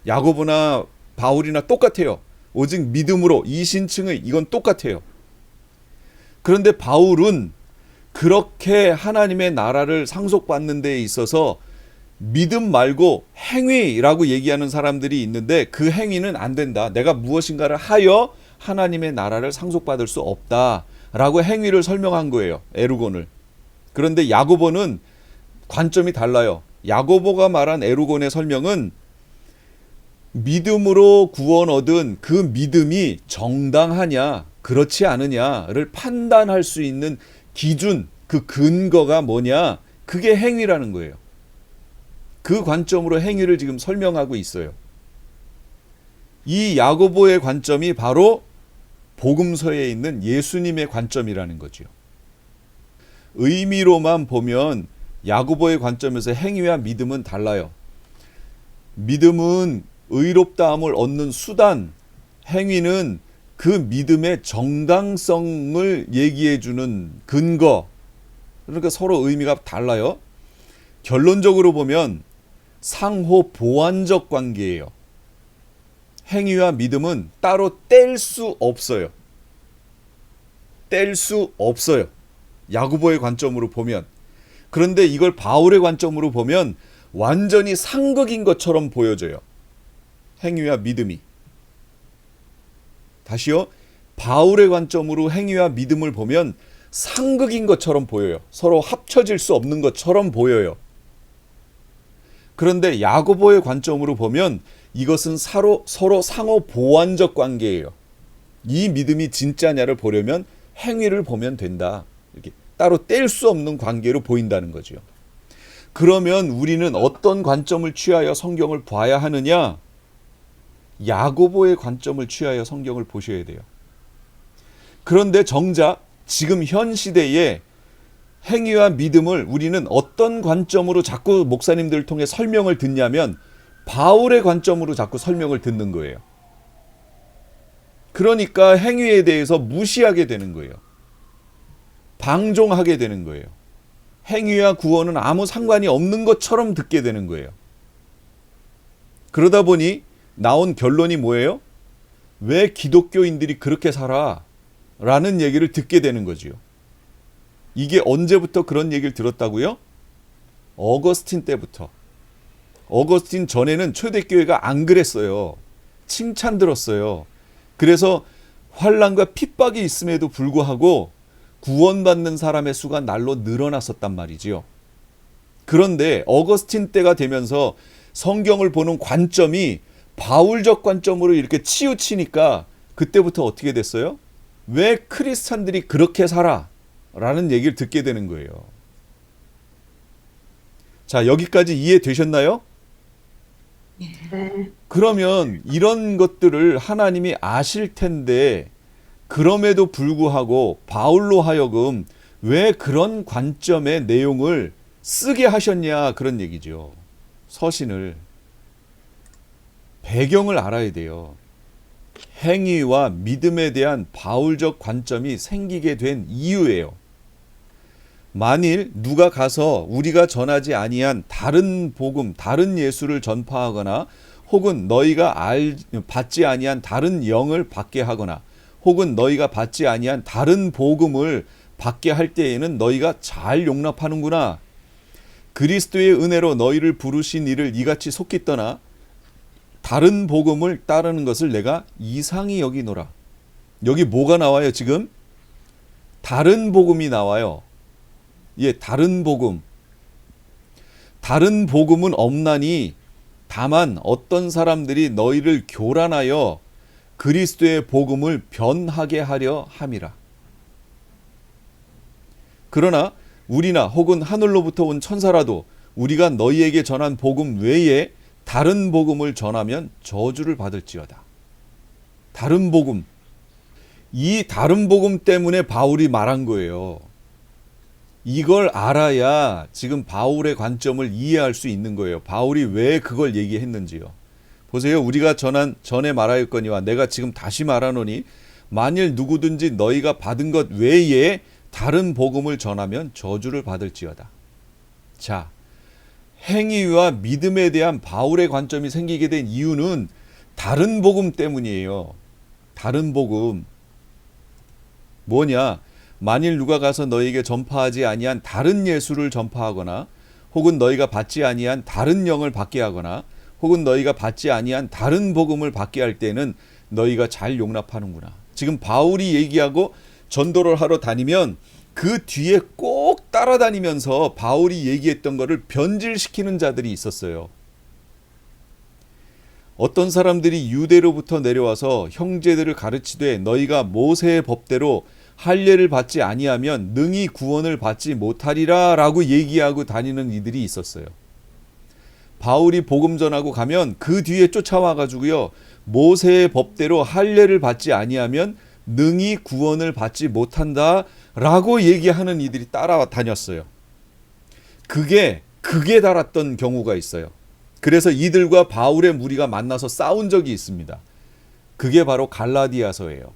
야고보나 바울이나 똑같아요. 오직 믿음으로, 이신층의 이건 똑같아요. 그런데 바울은 그렇게 하나님의 나라를 상속받는 데 있어서 믿음 말고 행위라고 얘기하는 사람들이 있는데 그 행위는 안 된다. 내가 무엇인가를 하여 하나님의 나라를 상속받을 수 없다라고 행위를 설명한 거예요. 에루곤을. 그런데 야고보는 관점이 달라요. 야고보가 말한 에루곤의 설명은 믿음으로 구원 얻은 그 믿음이 정당하냐 그렇지 않으냐를 판단할 수 있는 기준, 그 근거가 뭐냐, 그게 행위라는 거예요. 그 관점으로 행위를 지금 설명하고 있어요. 이 야고보의 관점이 바로 복음서에 있는 예수님의 관점이라는 거죠. 의미로만 보면 야고보의 관점에서 행위와 믿음은 달라요. 믿음은 의롭다함을 얻는 수단, 행위는 그 믿음의 정당성을 얘기해주는 근거. 그러니까 서로 의미가 달라요. 결론적으로 보면 상호 보완적 관계예요. 행위와 믿음은 따로 뗄 수 없어요. 뗄 수 없어요. 야고보의 관점으로 보면 그런데 이걸 바울의 관점으로 보면 완전히 상극인 것처럼 보여져요. 행위와 믿음이. 다시요. 바울의 관점으로 행위와 믿음을 보면 상극인 것처럼 보여요. 서로 합쳐질 수 없는 것처럼 보여요. 그런데 야고보의 관점으로 보면 이것은 서로 상호 보완적 관계예요. 이 믿음이 진짜냐를 보려면 행위를 보면 된다. 이렇게 따로 뗄 수 없는 관계로 보인다는 거죠. 그러면 우리는 어떤 관점을 취하여 성경을 봐야 하느냐? 야고보의 관점을 취하여 성경을 보셔야 돼요. 그런데 정작 지금 현 시대에 행위와 믿음을 우리는 어떤 관점으로 자꾸 목사님들을 통해 설명을 듣냐면 바울의 관점으로 자꾸 설명을 듣는 거예요. 그러니까 행위에 대해서 무시하게 되는 거예요. 방종하게 되는 거예요. 행위와 구원은 아무 상관이 없는 것처럼 듣게 되는 거예요. 그러다 보니 나온 결론이 뭐예요? 왜 기독교인들이 그렇게 살아? 라는 얘기를 듣게 되는 거지요. 이게 언제부터 그런 얘기를 들었다고요? 어거스틴 때부터. 어거스틴 전에는 초대교회가 안 그랬어요. 칭찬 들었어요. 그래서 환난과 핍박이 있음에도 불구하고 구원받는 사람의 수가 날로 늘어났었단 말이지요. 그런데 어거스틴 때가 되면서 성경을 보는 관점이 바울적 관점으로 이렇게 치우치니까 그때부터 어떻게 됐어요? 왜 크리스찬들이 그렇게 살아? 라는 얘기를 듣게 되는 거예요. 자, 여기까지 이해되셨나요? 네. 그러면 이런 것들을 하나님이 아실 텐데 그럼에도 불구하고 바울로 하여금 왜 그런 관점의 내용을 쓰게 하셨냐 그런 얘기죠. 서신을. 배경을 알아야 돼요. 행위와 믿음에 대한 바울적 관점이 생기게 된 이유예요. 만일 누가 가서 우리가 전하지 아니한 다른 복음, 다른 예수를 전파하거나 혹은 너희가 받지 아니한 다른 영을 받게 하거나 혹은 너희가 받지 아니한 다른 복음을 받게 할 때에는 너희가 잘 용납하는구나. 그리스도의 은혜로 너희를 부르신 이를 이같이 속히 떠나 다른 복음을 따르는 것을 내가 이상히 여기노라. 여기 뭐가 나와요 지금? 다른 복음이 나와요. 예, 다른 복음. 다른 복음은 없나니 다만 어떤 사람들이 너희를 교란하여 그리스도의 복음을 변하게 하려 함이라. 그러나 우리나 혹은 하늘로부터 온 천사라도 우리가 너희에게 전한 복음 외에 다른 복음을 전하면 저주를 받을지어다. 다른 복음. 이 다른 복음 때문에 바울이 말한 거예요. 이걸 알아야 지금 바울의 관점을 이해할 수 있는 거예요. 바울이 왜 그걸 얘기했는지요. 보세요. 우리가 전에 말하였거니와 내가 지금 다시 말하노니 만일 누구든지 너희가 받은 것 외에 다른 복음을 전하면 저주를 받을지어다. 자, 행위와 믿음에 대한 바울의 관점이 생기게 된 이유는 다른 복음 때문이에요. 다른 복음. 뭐냐? 만일 누가 가서 너희에게 전파하지 아니한 다른 예수를 전파하거나 혹은 너희가 받지 아니한 다른 영을 받게 하거나 혹은 너희가 받지 아니한 다른 복음을 받게 할 때는 너희가 잘 용납하는구나. 지금 바울이 얘기하고 전도를 하러 다니면 그 뒤에 꼭 따라다니면서 바울이 얘기했던 것을 변질시키는 자들이 있었어요. 어떤 사람들이 유대로부터 내려와서 형제들을 가르치되 너희가 모세의 법대로 할례를 받지 아니하면 능히 구원을 받지 못하리라 라고 얘기하고 다니는 이들이 있었어요. 바울이 복음 전하고 가면 그 뒤에 쫓아와 가지고요. 모세의 법대로 할례를 받지 아니하면 능히 구원을 받지 못한다 라고 얘기하는 이들이 따라다녔어요. 그게 극에 달았던 경우가 있어요. 그래서 이들과 바울의 무리가 만나서 싸운 적이 있습니다. 그게 바로 갈라디아서예요.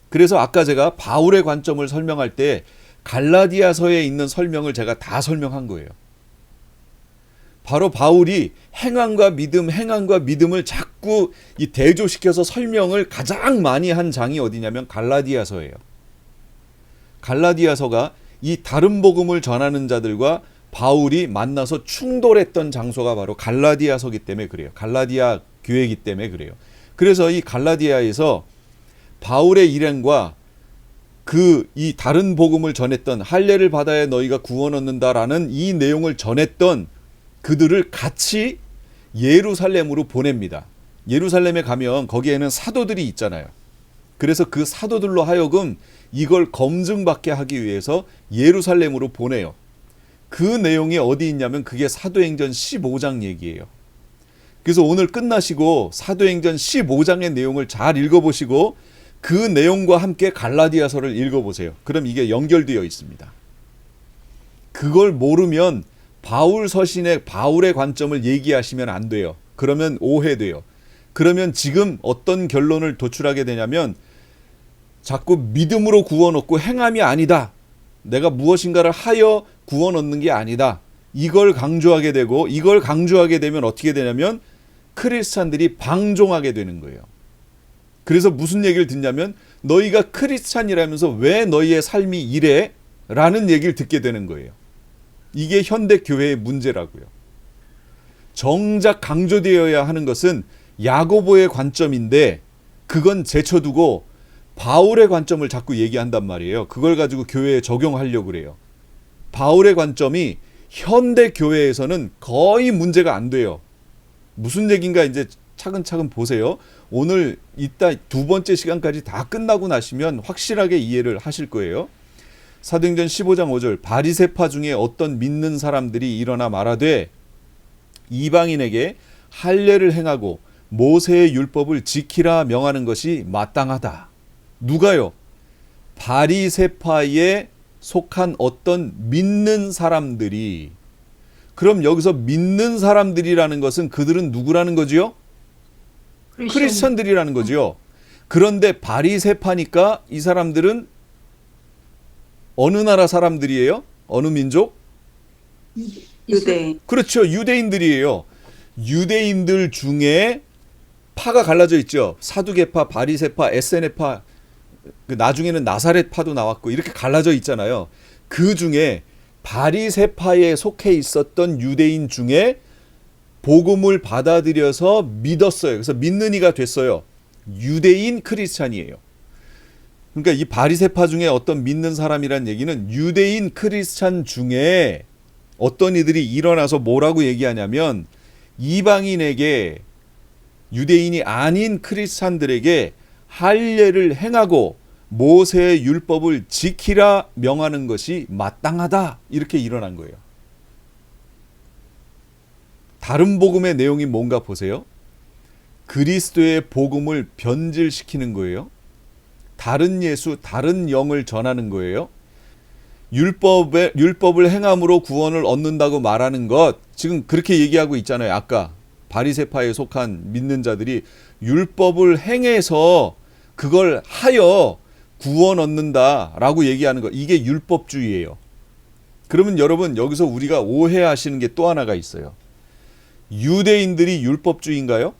그래서 아까 제가 바울의 관점을 설명할 때 갈라디아서에 있는 설명을 제가 다 설명한 거예요. 바로 바울이 행함과 믿음을 자꾸 이 대조시켜서 설명을 가장 많이 한 장이 어디냐면 갈라디아서예요. 갈라디아서가 이 다른 복음을 전하는 자들과 바울이 만나서 충돌했던 장소가 바로 갈라디아서기 때문에 그래요. 갈라디아 교회이기 때문에 그래요. 그래서 이 갈라디아에서 바울의 일행과 이 다른 복음을 전했던 할례를 받아야 너희가 구원 얻는다라는 이 내용을 전했던 그들을 같이 예루살렘으로 보냅니다. 예루살렘에 가면 거기에는 사도들이 있잖아요. 그래서 그 사도들로 하여금 이걸 검증받게 하기 위해서 예루살렘으로 보내요. 그 내용이 어디 있냐면 그게 사도행전 15장 얘기예요. 그래서 오늘 끝나시고 사도행전 15장의 내용을 잘 읽어보시고 그 내용과 함께 갈라디아서를 읽어보세요. 그럼 이게 연결되어 있습니다. 그걸 모르면 바울 서신의 바울의 관점을 얘기하시면 안 돼요. 그러면 오해돼요. 그러면 지금 어떤 결론을 도출하게 되냐면 자꾸 믿음으로 구원 얻고 행함이 아니다. 내가 무엇인가를 하여 구원 얻는 게 아니다. 이걸 강조하게 되고 이걸 강조하게 되면 어떻게 되냐면 크리스찬들이 방종하게 되는 거예요. 그래서 무슨 얘기를 듣냐면 너희가 크리스찬이라면서 왜 너희의 삶이 이래? 라는 얘기를 듣게 되는 거예요. 이게 현대 교회의 문제라고요. 정작 강조되어야 하는 것은 야고보의 관점인데 그건 제쳐두고 바울의 관점을 자꾸 얘기한단 말이에요. 그걸 가지고 교회에 적용하려고 그래요. 바울의 관점이 현대 교회에서는 거의 문제가 안 돼요. 무슨 얘기인가 이제 차근차근 보세요. 오늘 이따 두 번째 시간까지 다 끝나고 나시면 확실하게 이해를 하실 거예요. 사도행전 15장 5절 바리새파 중에 어떤 믿는 사람들이 일어나 말하되 이방인에게 할례를 행하고 모세의 율법을 지키라 명하는 것이 마땅하다. 누가요? 바리새파에 속한 어떤 믿는 사람들이. 그럼 여기서 믿는 사람들이라는 것은 그들은 누구라는 거지요? 크리스천들이라는 거지요. 그런데 바리새파니까 이 사람들은 어느 나라 사람들이에요? 어느 민족? 유대인. 그렇죠. 유대인들이에요. 유대인들 중에 파가 갈라져 있죠. 사두개파, 바리새파, 에세네파, 나중에는 나사렛파도 나왔고 이렇게 갈라져 있잖아요. 그 중에 바리새파에 속해 있었던 유대인 중에 복음을 받아들여서 믿었어요. 그래서 믿는 이가 됐어요. 유대인 크리스찬이에요. 그러니까 이 바리새파 중에 어떤 믿는 사람이란 얘기는 유대인 크리스찬 중에 어떤 이들이 일어나서 뭐라고 얘기하냐면 이방인에게 유대인이 아닌 크리스찬들에게 할례를 행하고 모세의 율법을 지키라 명하는 것이 마땅하다. 이렇게 일어난 거예요. 다른 복음의 내용이 뭔가 보세요. 그리스도의 복음을 변질시키는 거예요. 다른 예수, 다른 영을 전하는 거예요. 율법을 행함으로 구원을 얻는다고 말하는 것, 지금 그렇게 얘기하고 있잖아요. 아까 바리새파에 속한 믿는 자들이 율법을 행해서 그걸 하여 구원 얻는다라고 얘기하는 것, 이게 율법주의예요. 그러면 여러분 여기서 우리가 오해하시는 게 또 하나가 있어요. 유대인들이 율법주의인가요?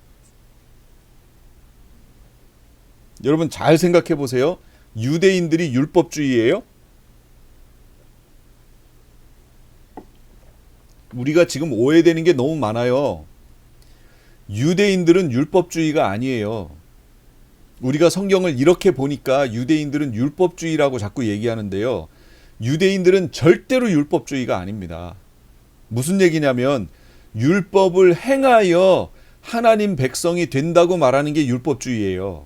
여러분 잘 생각해 보세요. 유대인들이 율법주의예요? 우리가 지금 오해되는 게 너무 많아요. 유대인들은 율법주의가 아니에요. 우리가 성경을 이렇게 보니까 유대인들은 율법주의라고 자꾸 얘기하는데요. 유대인들은 절대로 율법주의가 아닙니다. 무슨 얘기냐면 율법을 행하여 하나님 백성이 된다고 말하는 게 율법주의예요.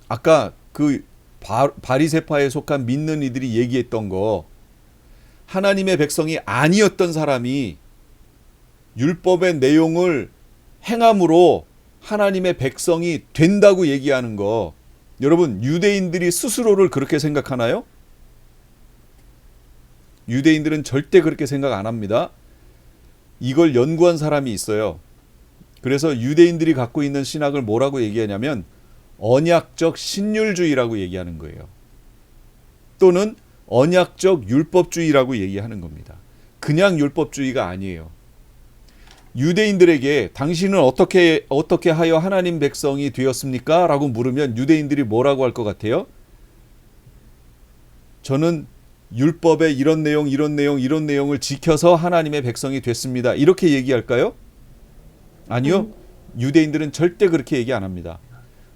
아까 그 바리새파에 속한 믿는 이들이 얘기했던 거, 하나님의 백성이 아니었던 사람이 율법의 내용을 행함으로 하나님의 백성이 된다고 얘기하는 거, 여러분 유대인들이 스스로를 그렇게 생각하나요? 유대인들은 절대 그렇게 생각 안 합니다. 이걸 연구한 사람이 있어요. 그래서 유대인들이 갖고 있는 신학을 뭐라고 얘기하냐면 언약적 신율주의라고 얘기하는 거예요. 또는 언약적 율법주의라고 얘기하는 겁니다. 그냥 율법주의가 아니에요. 유대인들에게 당신은 어떻게 하여 하나님 백성이 되었습니까? 라고 물으면 유대인들이 뭐라고 할 것 같아요? 저는 율법의 이런 내용, 이런 내용, 이런 내용을 지켜서 하나님의 백성이 됐습니다. 이렇게 얘기할까요? 아니요. 유대인들은 절대 그렇게 얘기 안 합니다.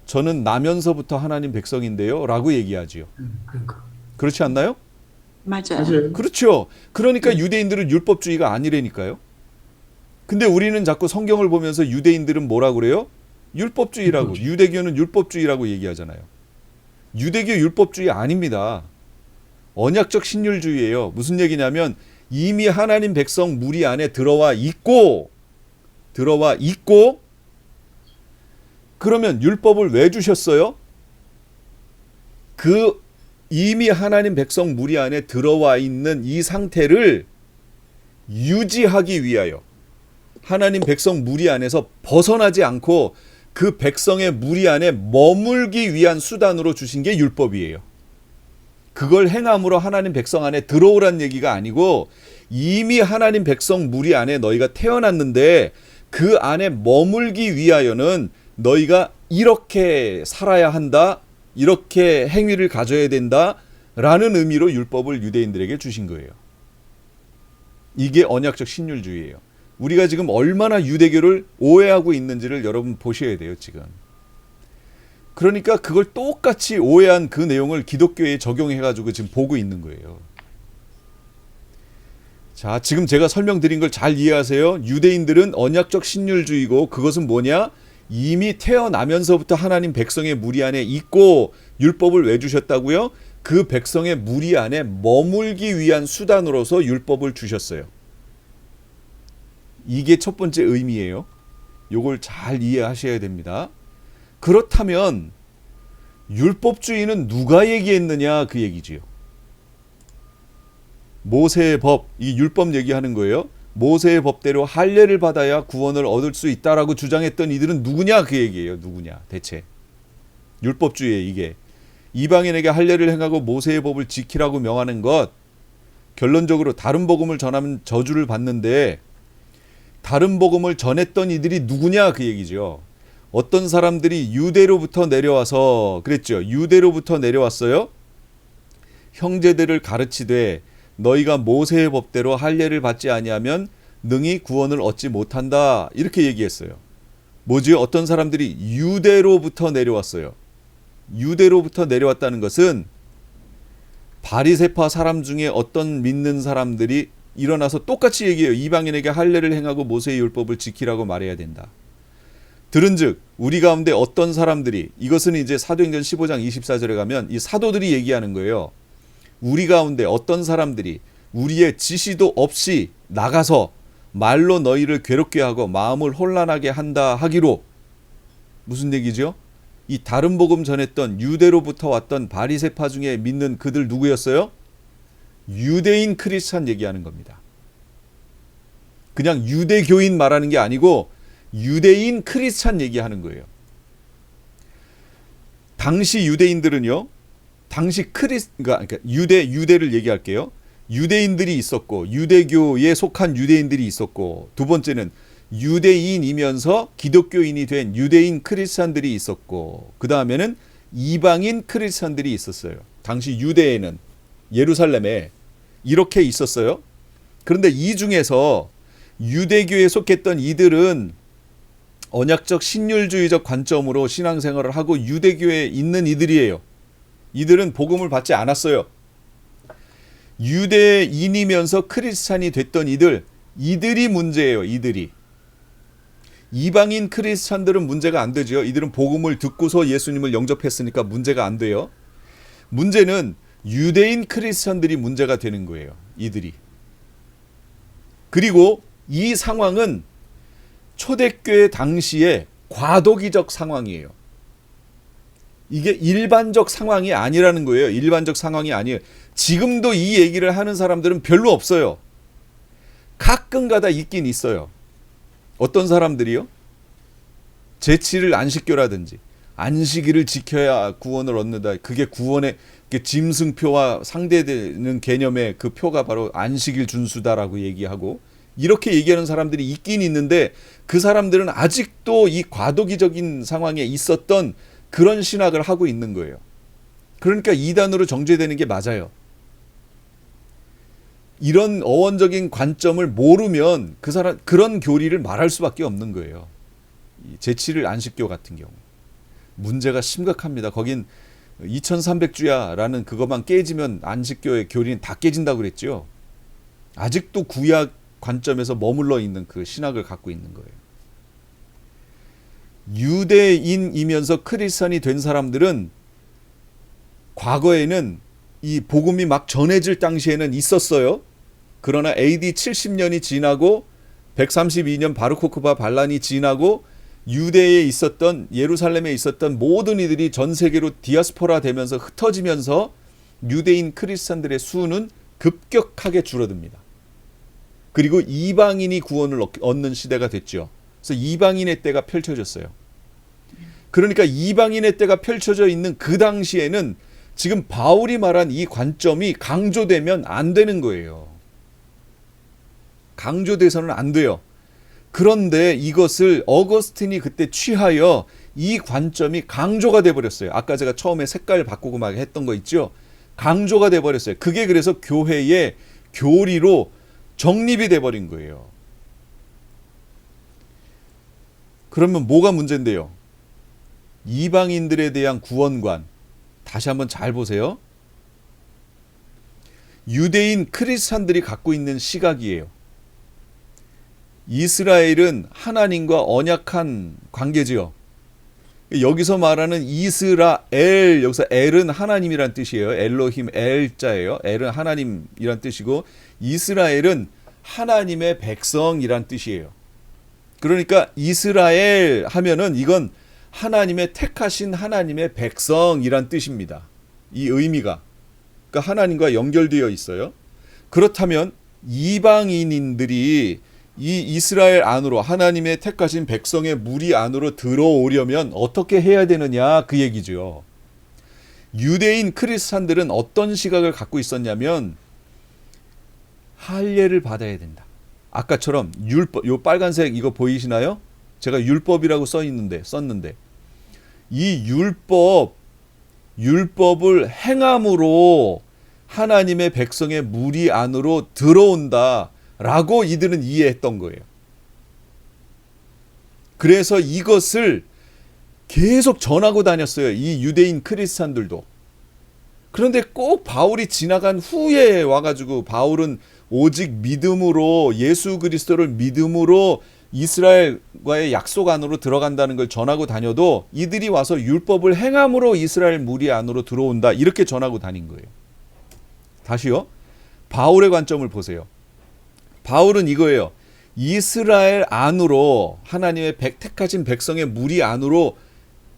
저는 나면서부터 하나님 백성인데요 라고 얘기하지요. 그러니까. 그렇지 않나요? 맞아요. 맞아요. 그렇죠. 그러니까 유대인들은 율법주의가 아니라니까요. 근데 우리는 자꾸 성경을 보면서 유대인들은 뭐라고 그래요? 율법주의라고. 유대교는 율법주의라고 얘기하잖아요. 유대교 율법주의 아닙니다. 언약적 신율주의예요. 무슨 얘기냐면 이미 하나님 백성 무리 안에 들어와 있고 그러면 율법을 왜 주셨어요? 그 이미 하나님 백성 무리 안에 들어와 있는 이 상태를 유지하기 위하여 하나님 백성 무리 안에서 벗어나지 않고 그 백성의 무리 안에 머물기 위한 수단으로 주신 게 율법이에요. 그걸 행함으로 하나님 백성 안에 들어오란 얘기가 아니고 이미 하나님 백성 무리 안에 너희가 태어났는데 그 안에 머물기 위하여는 너희가 이렇게 살아야 한다, 이렇게 행위를 가져야 된다 라는 의미로 율법을 유대인들에게 주신 거예요. 이게 언약적 신율주의예요. 우리가 지금 얼마나 유대교를 오해하고 있는지를 여러분 보셔야 돼요, 지금. 그러니까 그걸 똑같이 오해한 그 내용을 기독교에 적용해가지고 지금 보고 있는 거예요. 자, 지금 제가 설명드린 걸 잘 이해하세요. 유대인들은 언약적 신율주의고 그것은 뭐냐? 이미 태어나면서부터 하나님 백성의 무리 안에 있고 율법을 왜 주셨다고요? 그 백성의 무리 안에 머물기 위한 수단으로서 율법을 주셨어요. 이게 첫 번째 의미예요. 요걸 잘 이해하셔야 됩니다. 그렇다면 율법주의는 누가 얘기했느냐 그 얘기지요. 모세의 법, 이 율법 얘기하는 거예요. 모세의 법대로 할례를 받아야 구원을 얻을 수 있다라고 주장했던 이들은 누구냐 그 얘기예요. 누구냐 대체. 율법주의에 이게. 이방인에게 할례를 행하고 모세의 법을 지키라고 명하는 것, 결론적으로 다른 복음을 전하면 저주를 받는데 다른 복음을 전했던 이들이 누구냐 그 얘기죠. 어떤 사람들이 유대로부터 내려와서 그랬죠. 유대로부터 내려왔어요. 형제들을 가르치되 너희가 모세의 법대로 할례를 받지 아니하면 능히 구원을 얻지 못한다. 이렇게 얘기했어요. 뭐지? 어떤 사람들이 유대로부터 내려왔어요. 유대로부터 내려왔다는 것은 바리새파 사람 중에 어떤 믿는 사람들이 일어나서 똑같이 얘기해요. 이방인에게 할례를 행하고 모세의 율법을 지키라고 말해야 된다. 들은즉 우리 가운데 어떤 사람들이, 이것은 이제 사도행전 15장 24절에 가면 이 사도들이 얘기하는 거예요. 우리 가운데 어떤 사람들이 우리의 지시도 없이 나가서 말로 너희를 괴롭게 하고 마음을 혼란하게 한다 하기로. 무슨 얘기죠? 이 다른 복음 전했던 유대로부터 왔던 바리새파 중에 믿는 그들 누구였어요? 유대인 크리스찬 얘기하는 겁니다. 그냥 유대교인 말하는 게 아니고 유대인 크리스찬 얘기하는 거예요. 당시 유대인들은요, 그러니까 유대를 얘기할게요. 유대인들이 있었고 유대교에 속한 유대인들이 있었고, 두 번째는 유대인이면서 기독교인이 된 유대인 크리스찬들이 있었고, 그 다음에는 이방인 크리스찬들이 있었어요. 당시 유대에는, 예루살렘에 이렇게 있었어요. 그런데 이 중에서 유대교에 속했던 이들은 언약적 신율주의적 관점으로 신앙생활을 하고 유대교에 있는 이들이에요. 이들은 복음을 받지 않았어요. 유대인이면서 크리스찬이 됐던 이들이 문제예요. 이들이. 이방인 크리스찬들은 문제가 안 되죠. 이들은 복음을 듣고서 예수님을 영접했으니까 문제가 안 돼요. 문제는 유대인 크리스찬들이 문제가 되는 거예요. 이들이. 그리고 이 상황은 초대교회 당시에 과도기적 상황이에요. 이게 일반적 상황이 아니라는 거예요. 일반적 상황이 아니에요. 지금도 이 얘기를 하는 사람들은 별로 없어요. 가끔가다 있긴 있어요. 어떤 사람들이요? 제7일 안식교라든지 안식일을 지켜야 구원을 얻는다. 그게 구원의 짐승표와 상대되는 개념의 그 표가 바로 안식일 준수다라고 얘기하고, 이렇게 얘기하는 사람들이 있긴 있는데 그 사람들은 아직도 이 과도기적인 상황에 있었던 그런 신학을 하고 있는 거예요. 그러니까 이단으로 정죄되는 게 맞아요. 이런 어원적인 관점을 모르면 그 사람 그런 교리를 말할 수밖에 없는 거예요. 이 제7일 안식교 같은 경우 문제가 심각합니다. 거긴 2300주야라는 그것만 깨지면 안식교의 교리는 다 깨진다고 그랬죠. 아직도 구약 관점에서 머물러 있는 그 신학을 갖고 있는 거예요. 유대인이면서 크리스천이 된 사람들은 과거에는 이 복음이 막 전해질 당시에는 있었어요. 그러나 AD 70년이 지나고 132년 바르코크바 반란이 지나고 유대에 있었던 예루살렘에 있었던 모든 이들이 전 세계로 디아스포라 되면서 흩어지면서 유대인 크리스천들의 수는 급격하게 줄어듭니다. 그리고 이방인이 구원을 얻는 시대가 됐죠. 그래서 이방인의 때가 펼쳐졌어요. 그러니까 이방인의 때가 펼쳐져 있는 그 당시에는 지금 바울이 말한 이 관점이 강조되면 안 되는 거예요. 강조돼서는 안 돼요. 그런데 이것을 어거스틴이 그때 취하여 이 관점이 강조가 돼버렸어요. 아까 제가 처음에 색깔 바꾸고 막 했던 거 있죠. 강조가 돼버렸어요. 그게 그래서 교회의 교리로 정립이 돼버린 거예요. 그러면 뭐가 문제인데요? 이방인들에 대한 구원관, 다시 한번 잘 보세요. 유대인 크리스찬들이 갖고 있는 시각이에요. 이스라엘은 하나님과 언약한 관계지요. 여기서 말하는 이스라엘, 여기서 엘은 하나님이란 뜻이에요. 엘로힘 엘자예요. 엘은 하나님이란 뜻이고 이스라엘은 하나님의 백성이란 뜻이에요. 그러니까 이스라엘 하면은 이건 하나님의 택하신 하나님의 백성이란 뜻입니다. 이 의미가. 그러니까 하나님과 연결되어 있어요. 그렇다면 이방인들이 이 이스라엘 안으로 하나님의 택하신 백성의 무리 안으로 들어오려면 어떻게 해야 되느냐 그 얘기죠. 유대인 크리스찬들은 어떤 시각을 갖고 있었냐면 할례를 받아야 된다. 아까처럼 율법, 요 빨간색 이거 보이시나요? 제가 율법이라고 썼는데 이 율법을 행함으로 하나님의 백성의 무리 안으로 들어온다라고 이들은 이해했던 거예요. 그래서 이것을 계속 전하고 다녔어요. 이 유대인 크리스찬들도. 그런데 꼭 바울이 지나간 후에 와가지고 바울은 오직 믿음으로 예수 그리스도를 믿음으로 이스라엘과의 약속 안으로 들어간다는 걸 전하고 다녀도 이들이 와서 율법을 행함으로 이스라엘 무리 안으로 들어온다 이렇게 전하고 다닌 거예요. 다시요. 바울의 관점을 보세요. 바울은 이거예요. 이스라엘 안으로 하나님의 택하신 백성의 무리 안으로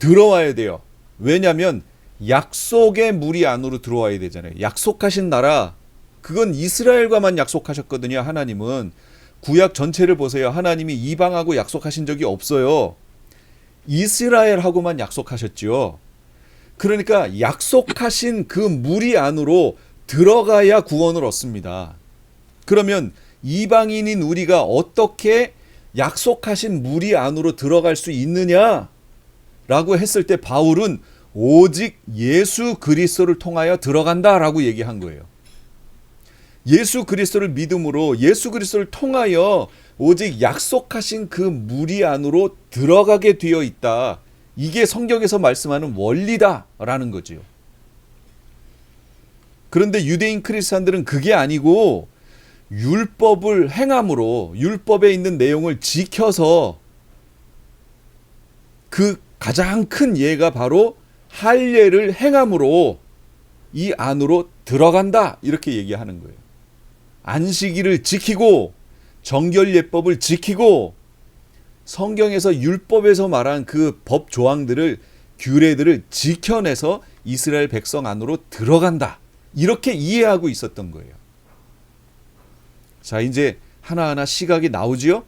들어와야 돼요. 왜냐하면 약속의 무리 안으로 들어와야 되잖아요. 약속하신 나라 그건 이스라엘과만 약속하셨거든요. 하나님은 구약 전체를 보세요. 하나님이 이방하고 약속하신 적이 없어요. 이스라엘하고만 약속하셨죠. 그러니까 약속하신 그 무리 안으로 들어가야 구원을 얻습니다. 그러면 이방인인 우리가 어떻게 약속하신 무리 안으로 들어갈 수 있느냐라고 했을 때 바울은 오직 예수 그리스도를 통하여 들어간다라고 얘기한 거예요. 예수 그리스도를 믿음으로 예수 그리스도를 통하여 오직 약속하신 그 무리 안으로 들어가게 되어 있다. 이게 성경에서 말씀하는 원리다라는 거죠. 그런데 유대인 크리스찬들은 그게 아니고 율법을 행함으로 율법에 있는 내용을 지켜서 그 가장 큰 예가 바로 할례를 행함으로 이 안으로 들어간다 이렇게 얘기하는 거예요. 안식일을 지키고 정결예법을 지키고 성경에서 율법에서 말한 그 법 조항들을 규례들을 지켜내서 이스라엘 백성 안으로 들어간다. 이렇게 이해하고 있었던 거예요. 자, 이제 하나하나 시각이 나오지요?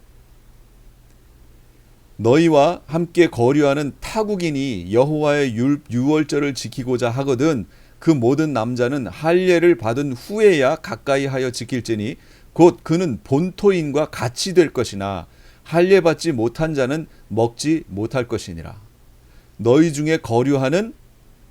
너희와 함께 거류하는 타국인이 여호와의 유월절을 지키고자 하거든 그 모든 남자는 할례를 받은 후에야 가까이 하여 지킬지니 곧 그는 본토인과 같이 될 것이나 할례 받지 못한 자는 먹지 못할 것이니라. 너희 중에 거류하는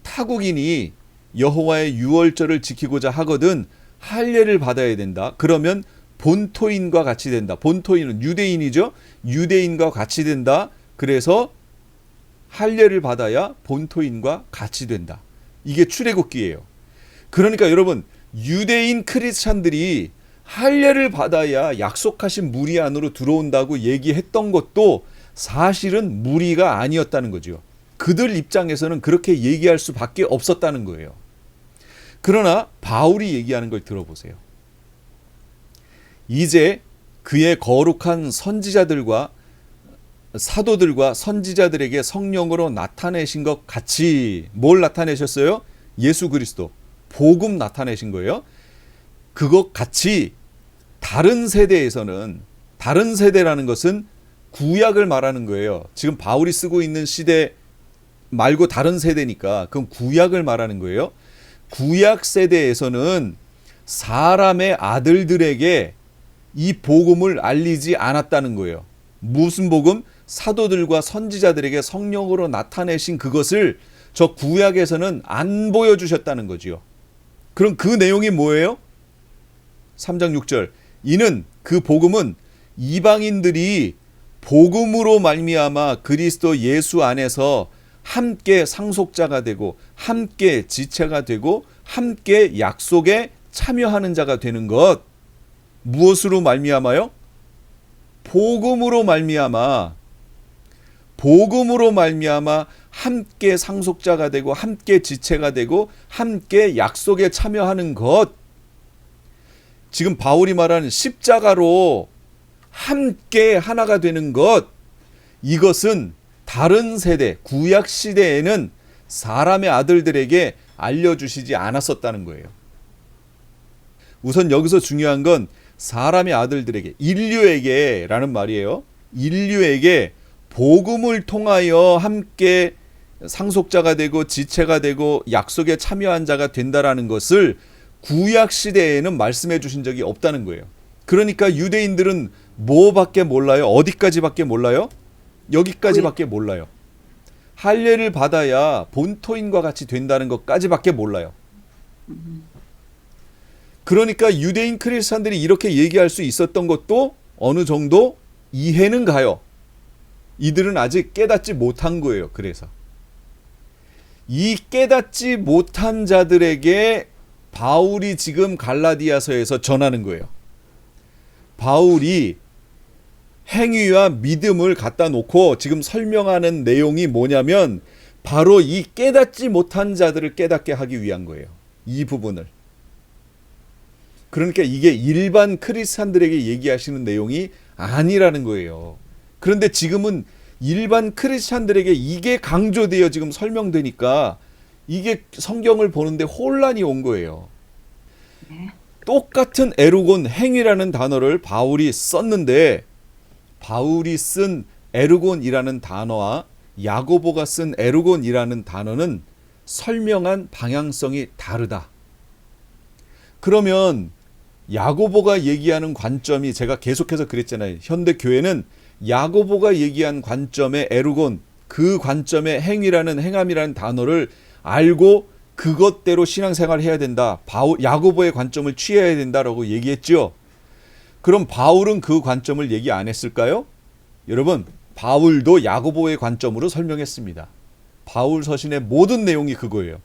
타국인이 여호와의 유월절을 지키고자 하거든 할례를 받아야 된다. 그러면 본토인과 같이 된다. 본토인은 유대인이죠. 유대인과 같이 된다. 그래서 할례를 받아야 본토인과 같이 된다. 이게 출애굽기예요. 그러니까 여러분, 유대인 크리스찬들이 할례를 받아야 약속하신 무리 안으로 들어온다고 얘기했던 것도 사실은 무리가 아니었다는 거죠. 그들 입장에서는 그렇게 얘기할 수밖에 없었다는 거예요. 그러나 바울이 얘기하는 걸 들어보세요. 이제 그의 거룩한 선지자들과 사도들과 선지자들에게 성령으로 나타내신 것 같이, 뭘 나타내셨어요? 예수 그리스도, 복음 나타내신 거예요. 그것 같이 다른 세대에서는, 다른 세대라는 것은 구약을 말하는 거예요. 지금 바울이 쓰고 있는 시대 말고 다른 세대니까 그건 구약을 말하는 거예요. 구약 세대에서는 사람의 아들들에게 이 복음을 알리지 않았다는 거예요. 무슨 복음? 사도들과 선지자들에게 성령으로 나타내신 그것을 저 구약에서는 안 보여주셨다는 거지요. 그럼 그 내용이 뭐예요? 3장 6절. 이는 그 복음은 이방인들이 복음으로 말미암아 그리스도 예수 안에서 함께 상속자가 되고 함께 지체가 되고 함께 약속에 참여하는 자가 되는 것. 무엇으로 말미암아요? 복음으로 말미암아. 복음으로 말미암아 함께 상속자가 되고 함께 지체가 되고 함께 약속에 참여하는 것. 지금 바울이 말하는 십자가로 함께 하나가 되는 것. 이것은 다른 세대, 구약 시대에는 사람의 아들들에게 알려주시지 않았었다는 거예요. 우선 여기서 중요한 건 사람의 아들들에게, 인류에게 라는 말이에요. 인류에게 복음을 통하여 함께 상속자가 되고 지체가 되고 약속에 참여한 자가 된다라는 것을 구약 시대에는 말씀해 주신 적이 없다는 거예요. 그러니까 유대인들은 뭐밖에 몰라요? 어디까지밖에 몰라요? 여기까지밖에 몰라요. 할례를 받아야 본토인과 같이 된다는 것까지밖에 몰라요. 그러니까 유대인 크리스찬들이 이렇게 얘기할 수 있었던 것도 어느 정도 이해는 가요. 이들은 아직 깨닫지 못한 거예요. 그래서 이 깨닫지 못한 자들에게 바울이 지금 갈라디아서에서 전하는 거예요. 바울이 행위와 믿음을 갖다 놓고 지금 설명하는 내용이 뭐냐면 바로 이 깨닫지 못한 자들을 깨닫게 하기 위한 거예요. 이 부분을. 그러니까 이게 일반 크리스찬들에게 얘기하시는 내용이 아니라는 거예요. 그런데 지금은 일반 크리스찬들에게 이게 강조되어 지금 설명되니까 이게 성경을 보는데 혼란이 온 거예요. 똑같은 에르곤, 행위라는 단어를 바울이 썼는데 바울이 쓴 에르곤이라는 단어와 야고보가 쓴 에르곤이라는 단어는 설명한 방향성이 다르다. 그러면 야고보가 얘기하는 관점이, 제가 계속해서 그랬잖아요. 현대 교회는 야고보가 얘기한 관점의 에르곤, 그 관점의 행위라는, 행함이라는 단어를 알고 그것대로 신앙생활을 해야 된다. 야고보의 관점을 취해야 된다라고 얘기했죠. 그럼 바울은 그 관점을 얘기 안 했을까요? 여러분, 바울도 야고보의 관점으로 설명했습니다. 바울 서신의 모든 내용이 그거예요.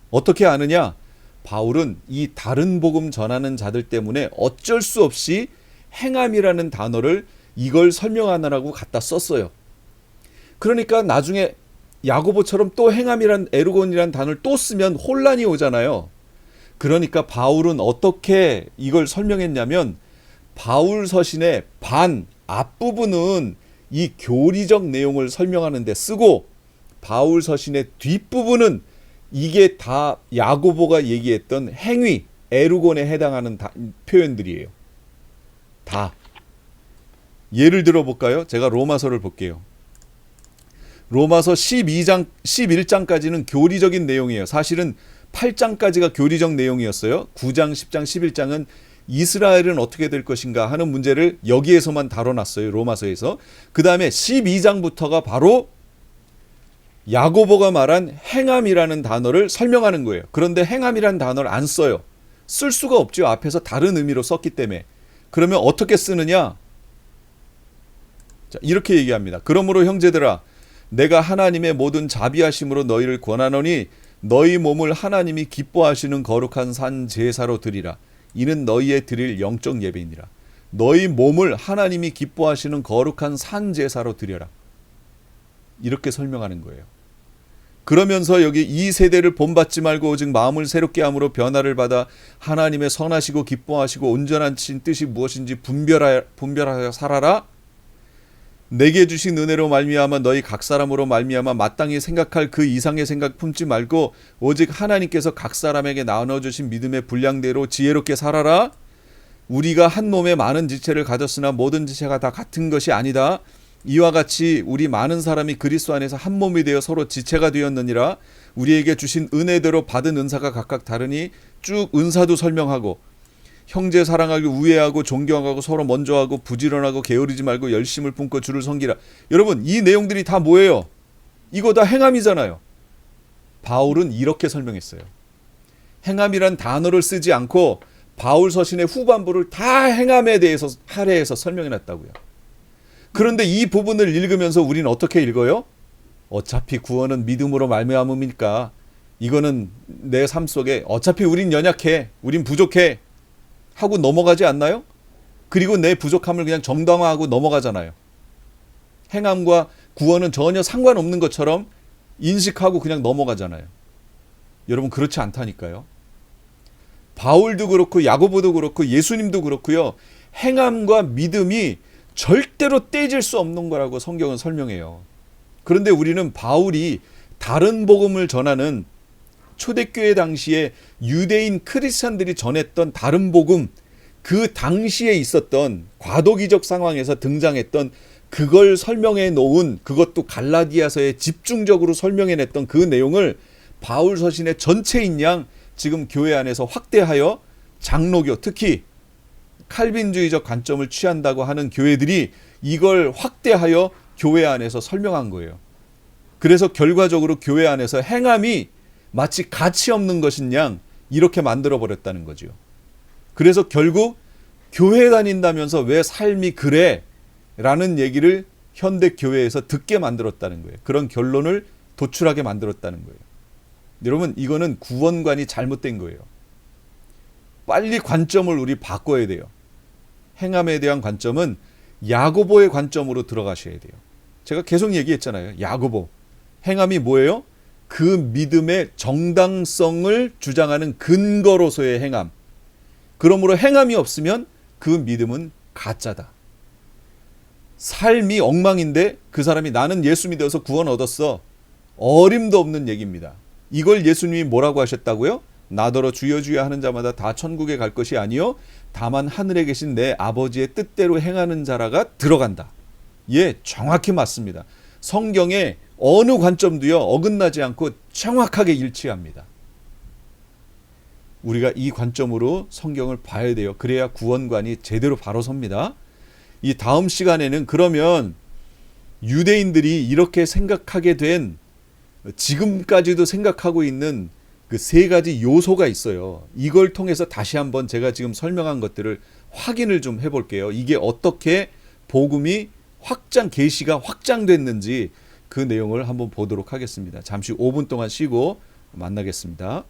어떻게 아느냐? 바울은 이 다른 복음 전하는 자들 때문에 어쩔 수 없이 행함이라는 단어를 이걸 설명하느라고 갖다 썼어요. 그러니까 나중에 야고보처럼 또 행함이란, 에르곤이란 단어를 또 쓰면 혼란이 오잖아요. 그러니까 바울은 어떻게 이걸 설명했냐면 바울 서신의 앞부분은 이 교리적 내용을 설명하는 데 쓰고 바울 서신의 뒷부분은 이게 다 야고보가 얘기했던 행위, 에르곤에 해당하는 표현들이에요. 다. 예를 들어 볼까요? 제가 로마서를 볼게요. 로마서 11장까지는 교리적인 내용이에요. 사실은 8장까지가 교리적 내용이었어요. 9장, 10장, 11장은 이스라엘은 어떻게 될 것인가 하는 문제를 여기에서만 다뤄놨어요. 로마서에서. 그 다음에 12장부터가 바로 야고보가 말한 행함이라는 단어를 설명하는 거예요. 그런데 행함이라는 단어를 안 써요. 쓸 수가 없죠. 앞에서 다른 의미로 썼기 때문에. 그러면 어떻게 쓰느냐? 자, 이렇게 얘기합니다. 그러므로 형제들아, 내가 하나님의 모든 자비하심으로 너희를 권하노니 너희 몸을 하나님이 기뻐하시는 거룩한 산 제사로 드리라. 이는 너희의 드릴 영적 예배이니라. 너희 몸을 하나님이 기뻐하시는 거룩한 산 제사로 드려라. 이렇게 설명하는 거예요. 그러면서 여기 이 세대를 본받지 말고 오직 마음을 새롭게 함으로 변화를 받아 하나님의 선하시고 기뻐하시고 온전한 뜻이 무엇인지 분별하여 살아라. 내게 주신 은혜로 말미암아 너희 각 사람으로 말미암아 마땅히 생각할 그 이상의 생각 품지 말고 오직 하나님께서 각 사람에게 나눠주신 믿음의 분량대로 지혜롭게 살아라. 우리가 한 몸에 많은 지체를 가졌으나 모든 지체가 다 같은 것이 아니다. 이와 같이 우리 많은 사람이 그리스도 안에서 한 몸이 되어 서로 지체가 되었느니라. 우리에게 주신 은혜대로 받은 은사가 각각 다르니 쭉 은사도 설명하고 형제 사랑하고 우애하고 존경하고 서로 먼저하고 부지런하고 게으르지 말고 열심을 품고 주를 섬기라. 여러분, 이 내용들이 다 뭐예요? 이거 다 행함이잖아요. 바울은 이렇게 설명했어요. 행함이란 단어를 쓰지 않고 바울 서신의 후반부를 다 행함에 대해서 할애해서 설명해놨다고요. 그런데 이 부분을 읽으면서 우리는 어떻게 읽어요? 어차피 구원은 믿음으로 말미암음이니까 이거는 내 삶 속에 어차피 우린 연약해, 우린 부족해 하고 넘어가지 않나요? 그리고 내 부족함을 그냥 정당화하고 넘어가잖아요. 행함과 구원은 전혀 상관없는 것처럼 인식하고 그냥 넘어가잖아요. 여러분, 그렇지 않다니까요. 바울도 그렇고 야고보도 그렇고 예수님도 그렇고요. 행함과 믿음이 절대로 떼질 수 없는 거라고 성경은 설명해요. 그런데 우리는 바울이 다른 복음을 전하는 초대교회 당시에 유대인 크리스찬들이 전했던 다른 복음, 그 당시에 있었던 과도기적 상황에서 등장했던 그걸 설명해 놓은, 그것도 갈라디아서에 집중적으로 설명해 냈던 그 내용을 바울 서신의 전체인 양 지금 교회 안에서 확대하여 장로교, 특히 칼빈주의적 관점을 취한다고 하는 교회들이 이걸 확대하여 교회 안에서 설명한 거예요. 그래서 결과적으로 교회 안에서 행함이 마치 가치 없는 것인 양 이렇게 만들어 버렸다는 거죠. 그래서 결국 교회 다닌다면서 왜 삶이 그래? 라는 얘기를 현대 교회에서 듣게 만들었다는 거예요. 그런 결론을 도출하게 만들었다는 거예요. 여러분, 이거는 구원관이 잘못된 거예요. 빨리 관점을 우리 바꿔야 돼요. 행함에 대한 관점은 야고보의 관점으로 들어가셔야 돼요. 제가 계속 얘기했잖아요. 야고보. 행함이 뭐예요? 그 믿음의 정당성을 주장하는 근거로서의 행함. 그러므로 행함이 없으면 그 믿음은 가짜다. 삶이 엉망인데 그 사람이 나는 예수 믿어서 구원 얻었어. 어림도 없는 얘기입니다. 이걸 예수님이 뭐라고 하셨다고요? 나더러 주여 주여 하는 자마다 다 천국에 갈 것이 아니요 다만 하늘에 계신 내 아버지의 뜻대로 행하는 자라가 들어간다. 예, 정확히 맞습니다. 성경의 어느 관점도요 어긋나지 않고 정확하게 일치합니다. 우리가 이 관점으로 성경을 봐야 돼요. 그래야 구원관이 제대로 바로 섭니다. 이 다음 시간에는 그러면 유대인들이 이렇게 생각하게 된, 지금까지도 생각하고 있는 그 세 가지 요소가 있어요. 이걸 통해서 다시 한번 제가 지금 설명한 것들을 확인을 좀 해볼게요. 이게 어떻게 복음이 계시가 확장됐는지 그 내용을 한번 보도록 하겠습니다. 잠시 5분 동안 쉬고 만나겠습니다.